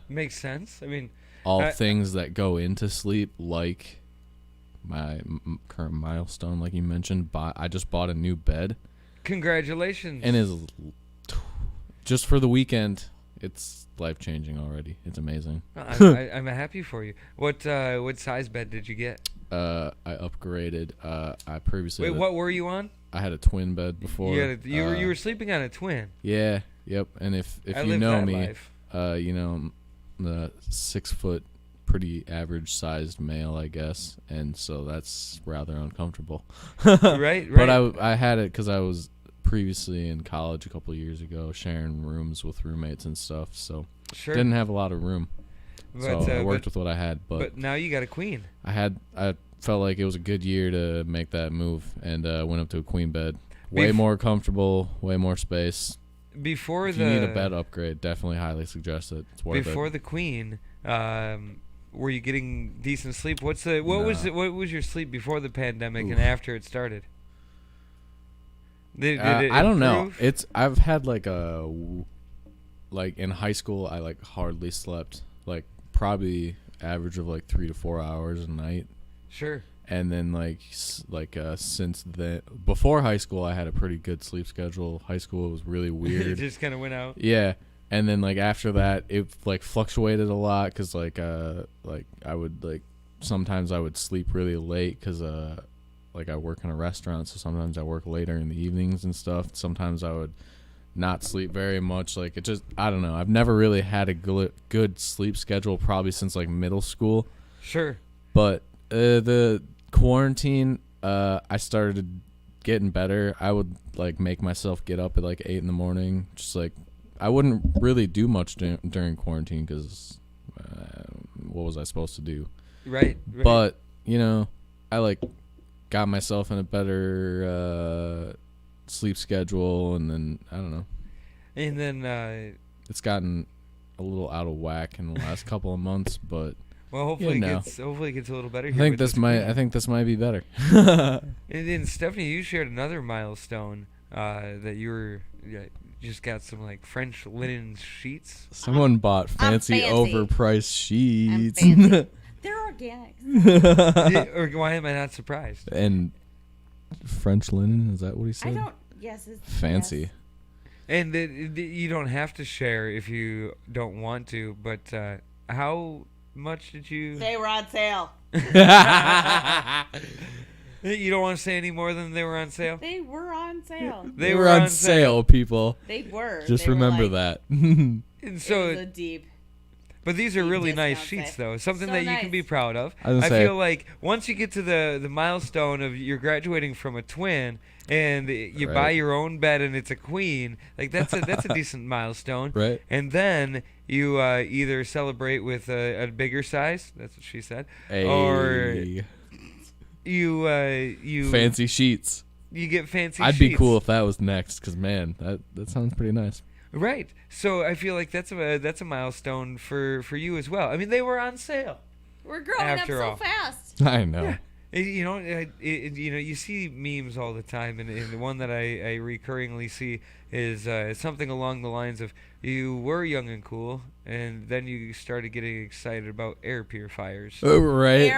makes sense. I mean, all things that go into sleep, like my current milestone, like you mentioned. I just bought a new bed. Congratulations. And is just for the weekend. It's life-changing already. It's amazing. I'm happy for you. What size bed did you get? I upgraded. I previously. Wait, what were you on? I had a twin bed before. You were sleeping on a twin. Yeah. Yep. And if you know me, you know, I'm a 6 foot, pretty average sized male, I guess, and so that's rather uncomfortable. Right. But I had it because I was previously in college a couple of years ago, sharing rooms with roommates and stuff, so didn't have a lot of room. So I worked with what I had. But now you got a queen. I felt like it was a good year to make that move, and went up to a queen bed. Way more comfortable, way more space. If you need a bed upgrade, definitely highly suggest it. It's worth it. Before the queen, were you getting decent sleep? What was your sleep before the pandemic and after it started? Did it I don't improve? know. I've had like in high school I like hardly slept, like probably average of like 3 to 4 hours a night. Sure. And then since then, before high school I had a pretty good sleep schedule. High school was really weird. It just kind of went out. Yeah. And then like after that it like fluctuated a lot because like I would like sometimes I would sleep really late because like I work in a restaurant, so sometimes I work later in the evenings and stuff. Sometimes I would not sleep very much. Like it just, I don't know. I've never really had a good sleep schedule probably since like middle school. Sure. But the quarantine, I started getting better. I would like make myself get up at like 8 in the morning. Just like I wouldn't really do much during quarantine because what was I supposed to do? Right. But you know, I like got myself in a better sleep schedule, and then I don't know. And then it's gotten a little out of whack in the last couple of months, but well, hopefully it gets a little better. I think this might be better. And then Stephanie, you shared another milestone that you just got some like French linen sheets. Someone bought fancy overpriced sheets. They're organic. Or why am I not surprised? And French linen, is that what he said? Yes. It's fancy. Yes. And you don't have to share if you don't want to, but how much did you... They were on sale. You don't want to say any more than they were on sale? They were on sale. They were on sale, people. They were. Just remember that. And so it was a deep... But these are really nice sheets, though. Something that you can be proud of. I feel like once you get to the milestone of you're graduating from a twin and you buy your own bed and it's a queen, like that's a decent milestone. Right. And then you either celebrate with a bigger size. That's what she said. Or you fancy sheets. you get fancy I'd sheets. be cool if that was next, because, man, that sounds pretty nice. Right. So I feel like that's a milestone for you as well. I mean, they were on sale. We're growing After up all. so fast. I know. Yeah. You see memes all the time, and the one that I recurringly see is something along the lines of, you were young and cool, and then you started getting excited about air purifiers. Oh, right.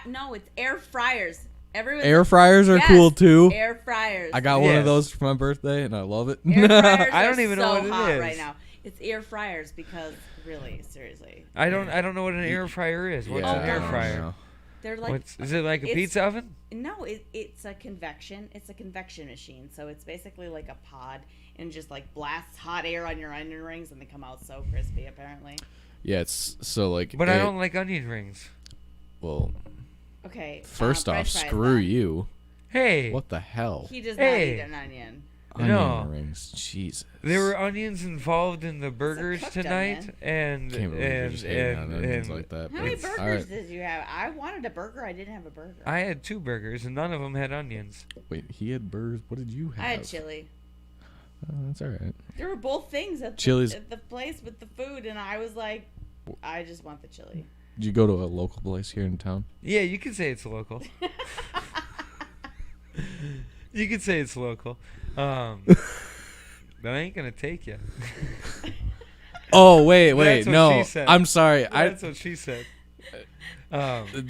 No, it's air fryers. Everyone. Air fryers are Yes, cool, too. Air fryers. I got one Yes. of those for my birthday, and I love it. Air fryers I don't are even so know what it hot is. right now. It's air fryers because, really, seriously. I don't know what an air fryer is. What's an air fryer? They're like. Is it like a pizza oven? No, it's a convection. It's a convection machine. So it's basically like a pod and just like blasts hot air on your onion rings and they come out so crispy. Apparently. Yeah, it's so like. But I don't like onion rings. Well. Okay. First off, French fries, screw then. you. Hey. What the hell? He does not eat an onion. Onion rings, Jesus. There were onions involved in the burgers cooked tonight, and Can't believe you're just hating on onions like that. How many but- burgers alright. did you have? I wanted a burger. I didn't have a burger. I had 2 burgers, and none of them had onions. Wait, he had burgers. What did you have? I had chili. Oh, that's all right. There were both things at Chili's- the place with the food, and I was like, I just want the chili. Did you go to a local place here in town? Yeah, you could say it's local. You could say it's local. But I ain't gonna take you. Oh wait, That's what no. she said. I'm sorry. That's what she said.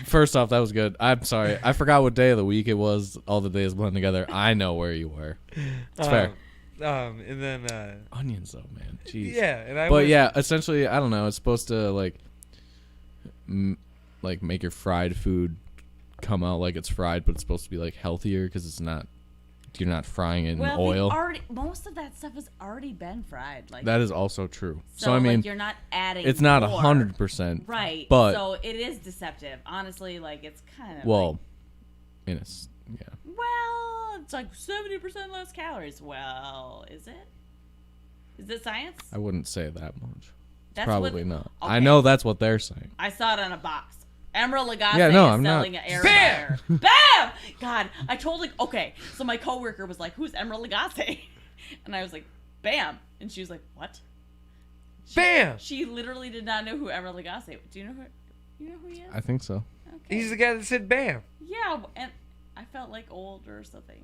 First off, that was good. I'm sorry. I forgot what day of the week it was. All the days blend together. I know where you were. It's fair. And then Onions, though, man. Jeez. Yeah, and But yeah, essentially, I don't know. It's supposed to like make your fried food come out like it's fried, but it's supposed to be like healthier because it's not. You're not frying it in oil. Most of that stuff has already been fried. Like That is also true. So, I mean, like, you're not adding. It's not more. 100%. Right. But so it is deceptive. Honestly, like it's kind of. well, like, yeah. well, it's like 70% less calories. Well, is it? Is it science? I wouldn't say that much. That's Probably what, not. okay. I know that's what they're saying. I saw it on a box. Emerald Lagasse Yeah, no, is I'm selling not. an air Bam! fryer. Bam! God, I totally. Okay, so my coworker was like, "Who's Emerald Lagasse?" And I was like, "Bam!" And she was like, "What?" Bam! She literally did not know who Emerald Lagasse. Do you know who? You know who he is? I think so. Okay. He's the guy that said bam. Yeah, and I felt like old or something.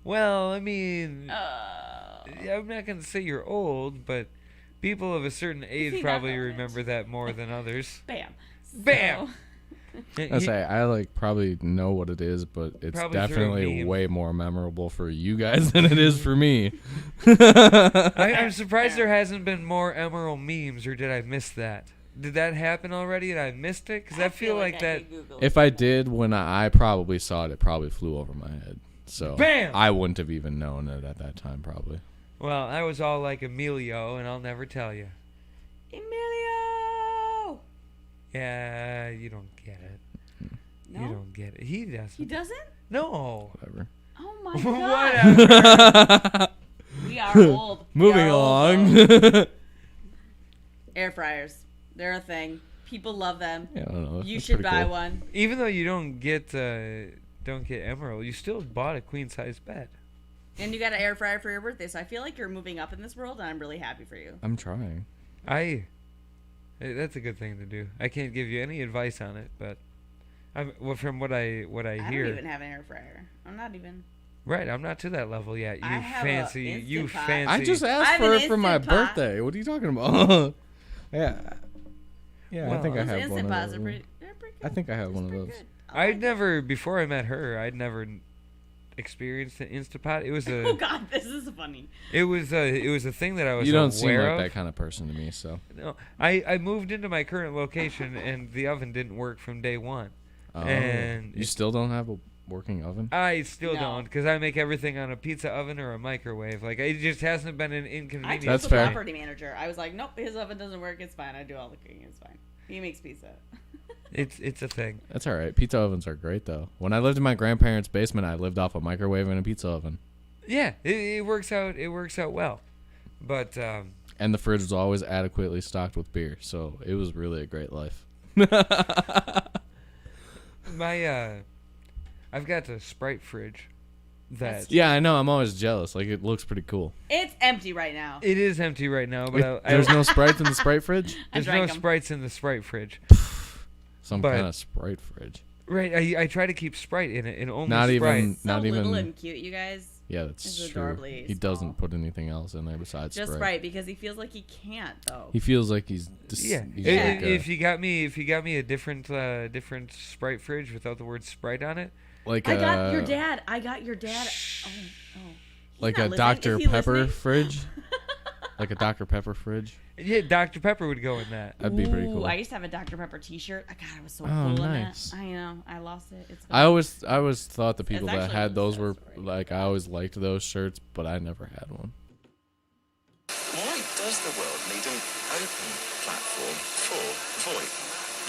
Well, I mean, I'm not gonna say you're old, but people of a certain age he not probably relevant? remember that more than others. Bam. Bam! I say I probably know what it is, but it's Probably through a definitely meme. way more memorable for you guys than it is for me. I'm surprised there hasn't been more Emerald memes, or did I miss that? Did that happen already and I missed it? Because I feel like that. If I did, when I probably saw it, it probably flew over my head. So Bam! I wouldn't have even known it at that time, probably. Well, I was all like Emilio, and I'll never tell you. Emilio. Yeah, you don't get it. No? You don't get it. He doesn't. He doesn't? No. Whatever. Oh my god. We are old. We Moving are old, along. folks. Air fryers. They're a thing. People love them. Yeah, I don't know. You That's should pretty buy cool. one. Even though you don't get Emerald, you still bought a queen size bed. And you got an air fryer for your birthday, so I feel like you're moving up in this world, and I'm really happy for you. I'm trying. That's a good thing to do. I can't give you any advice on it, but from what I I hear. don't even have an air fryer. I'm not even. Right, I'm not to that level yet. I have a Instant Pot. I just asked for it for my birthday. What are you talking about? Yeah. Yeah, I think I have one of those. They're pretty good. I think I have one of those. I'd never, before I met her, I'd never experienced an Instapot. It was a. Oh God, this is funny. It was a thing that I was. You don't seem aware like of. that kind of person to me, so. No, I moved into my current location and the oven didn't work from day one. Oh, And you still don't have a working oven? I still No. don't, because I make everything on a pizza oven or a microwave. Like, it just hasn't been an I inconvenience. told That's the fair. property manager. I was like, nope, his oven doesn't work. It's fine. I do all the cooking. It's fine. He makes pizza. It's a thing. That's all right. Pizza ovens are great, though. When I lived in my grandparents' basement, I lived off a microwave and a pizza oven. Yeah, it works out. It works out well, but And the fridge was always adequately stocked with beer, so it was really a great life. my I've got a Sprite fridge, that. Yeah, I know. I'm always jealous. Like, it looks pretty cool. It's empty right now. It is empty right now, but There's no Sprites in the Sprite fridge? There's no Sprites in the Sprite fridge. Some kind of Sprite fridge. Right, I try to keep Sprite in it, and only Not Sprite. even, not so even. little and cute, you guys. Yeah, that's It's true. adorably He small. doesn't put anything else in there besides Just Sprite. Sprite because he feels like he can't though. He feels like he's. Yeah. He's If you got me a different Sprite fridge without the word Sprite on it, like I got your dad. Oh. Like not a listening. Dr. Is he Pepper listening? fridge. Like a Dr. Pepper fridge. yeah, Dr. Pepper would go in that. That'd be pretty Ooh, cool. I used to have a Dr. Pepper T-shirt. God, I was so Oh, cool nice. in that. I know. I lost it. It's I always thought the people that actually had really those were like, I always liked those shirts, but I never had one. Why does the world need an open platform for VoIP?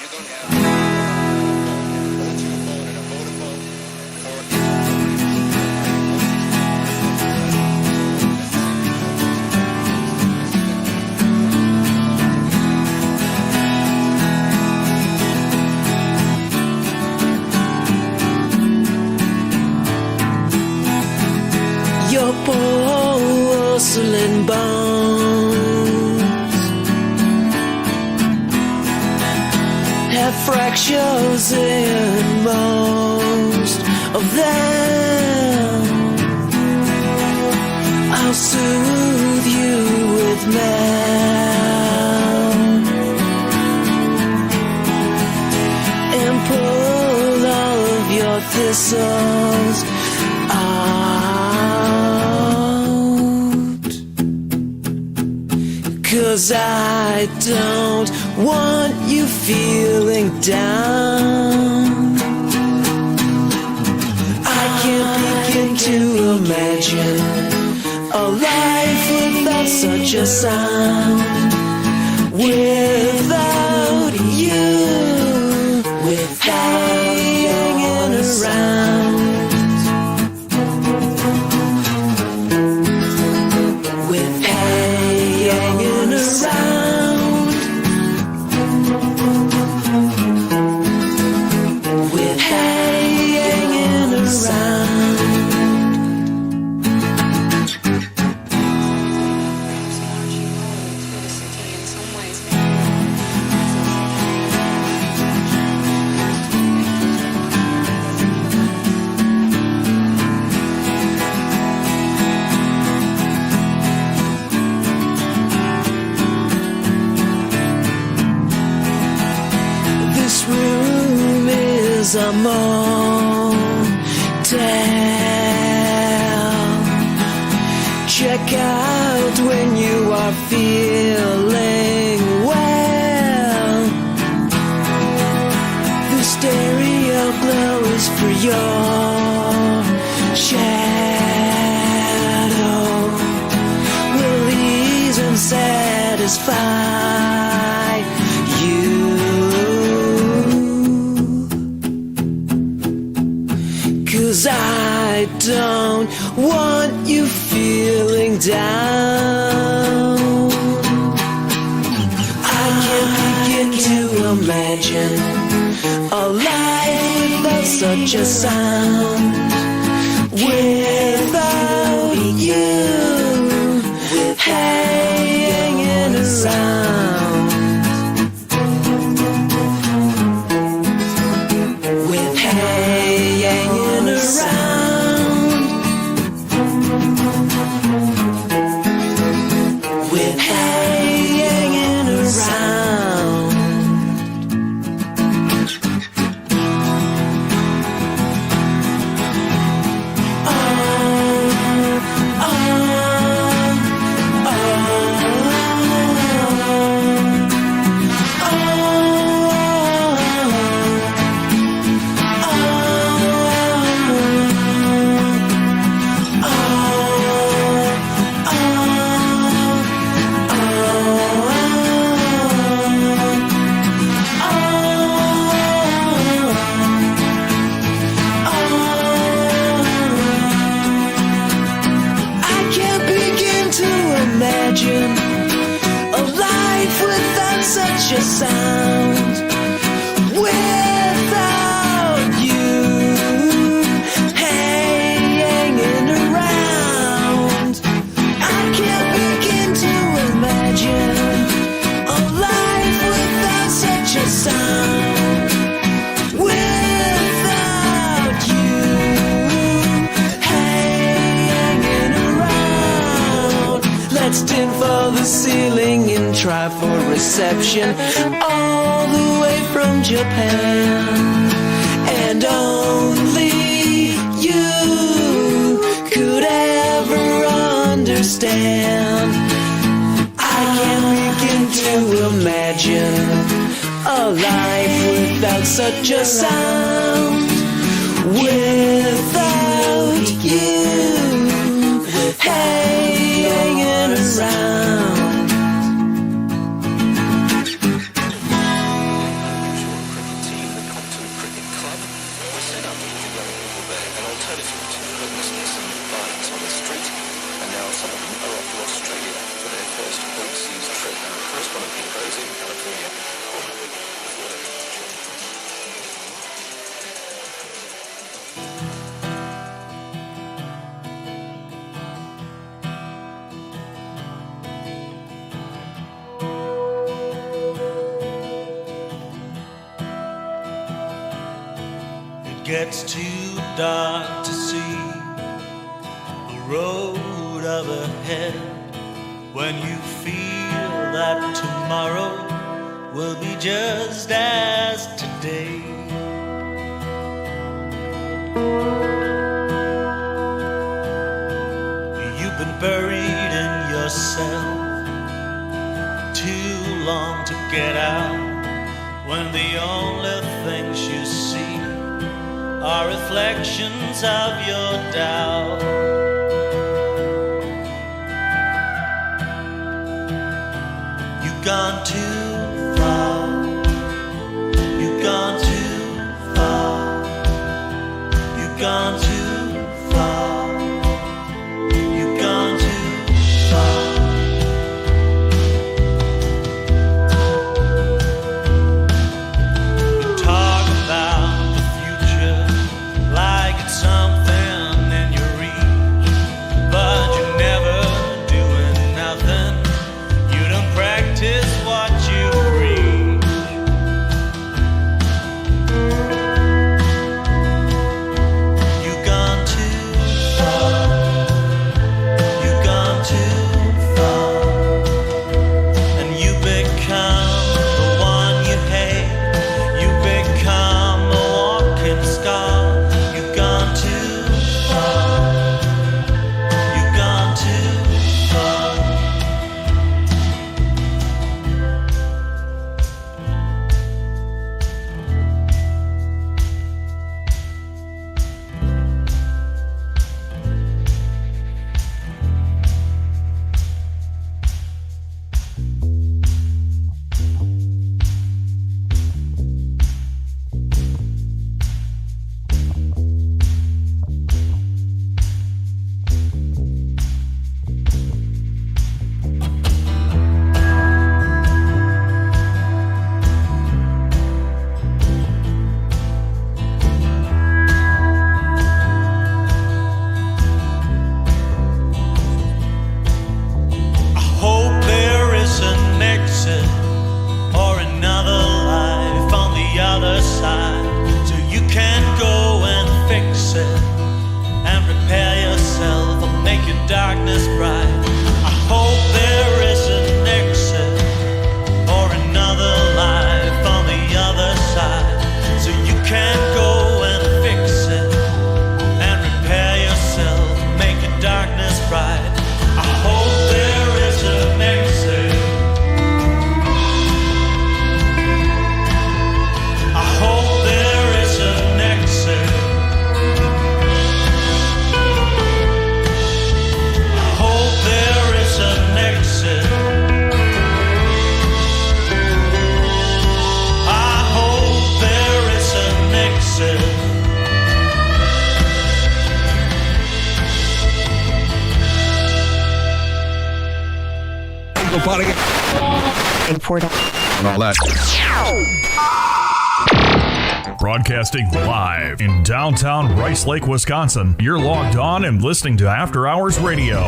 You don't Your porcelain bones have fractures in most of them. I'll soothe you with mouth and pull all of your thistles out, 'cause I don't want you feeling down. I can't begin to imagine a life without such a sound, without you, without hanging around. With hanging around, with hanging around. This room is a motel. Check out when you are feeling well. The stereo glow is for your shadow. Will ease and satisfy you. 'Cause I don't want you feeling down. I can't begin to imagine a life without such a sound, without you, with hanging around. With hanging around, with hanging around. Oh, oh, oh. fly for reception all the way from Japan. And only you could ever understand. I can't begin to imagine a life without such a sound. Without you hanging around. Gets too dark to see the road up ahead when you feel that tomorrow will be just as today. You've been buried in yourself too long to get out when the only things you see are reflections of your doubt. You've gone too far. You've gone too far. You've gone too far. You've gone too far. You talk about like it's something in your reach, but you're never doing nothing. You don't practice what you preach. You've gone too far. You've gone too far, and you become the one you hate. You become a walking scar. And all that. Broadcasting live in downtown Rice Lake, Wisconsin. You're logged on and listening to After Hours Radio.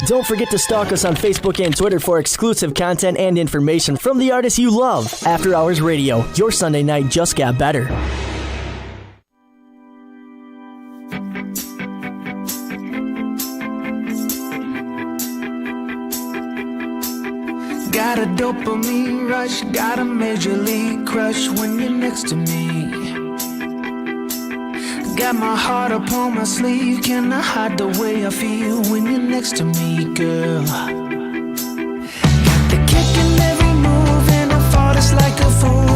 Don't forget to stalk us on Facebook and Twitter for exclusive content and information from the artists you love. After Hours Radio, your Sunday night just got better. Got a dopamine rush, got a major league crush when you're next to me. Got my heart upon my sleeve, can I hide the way I feel when you're next to me, girl? Got the kick in every move and I fought us like a fool.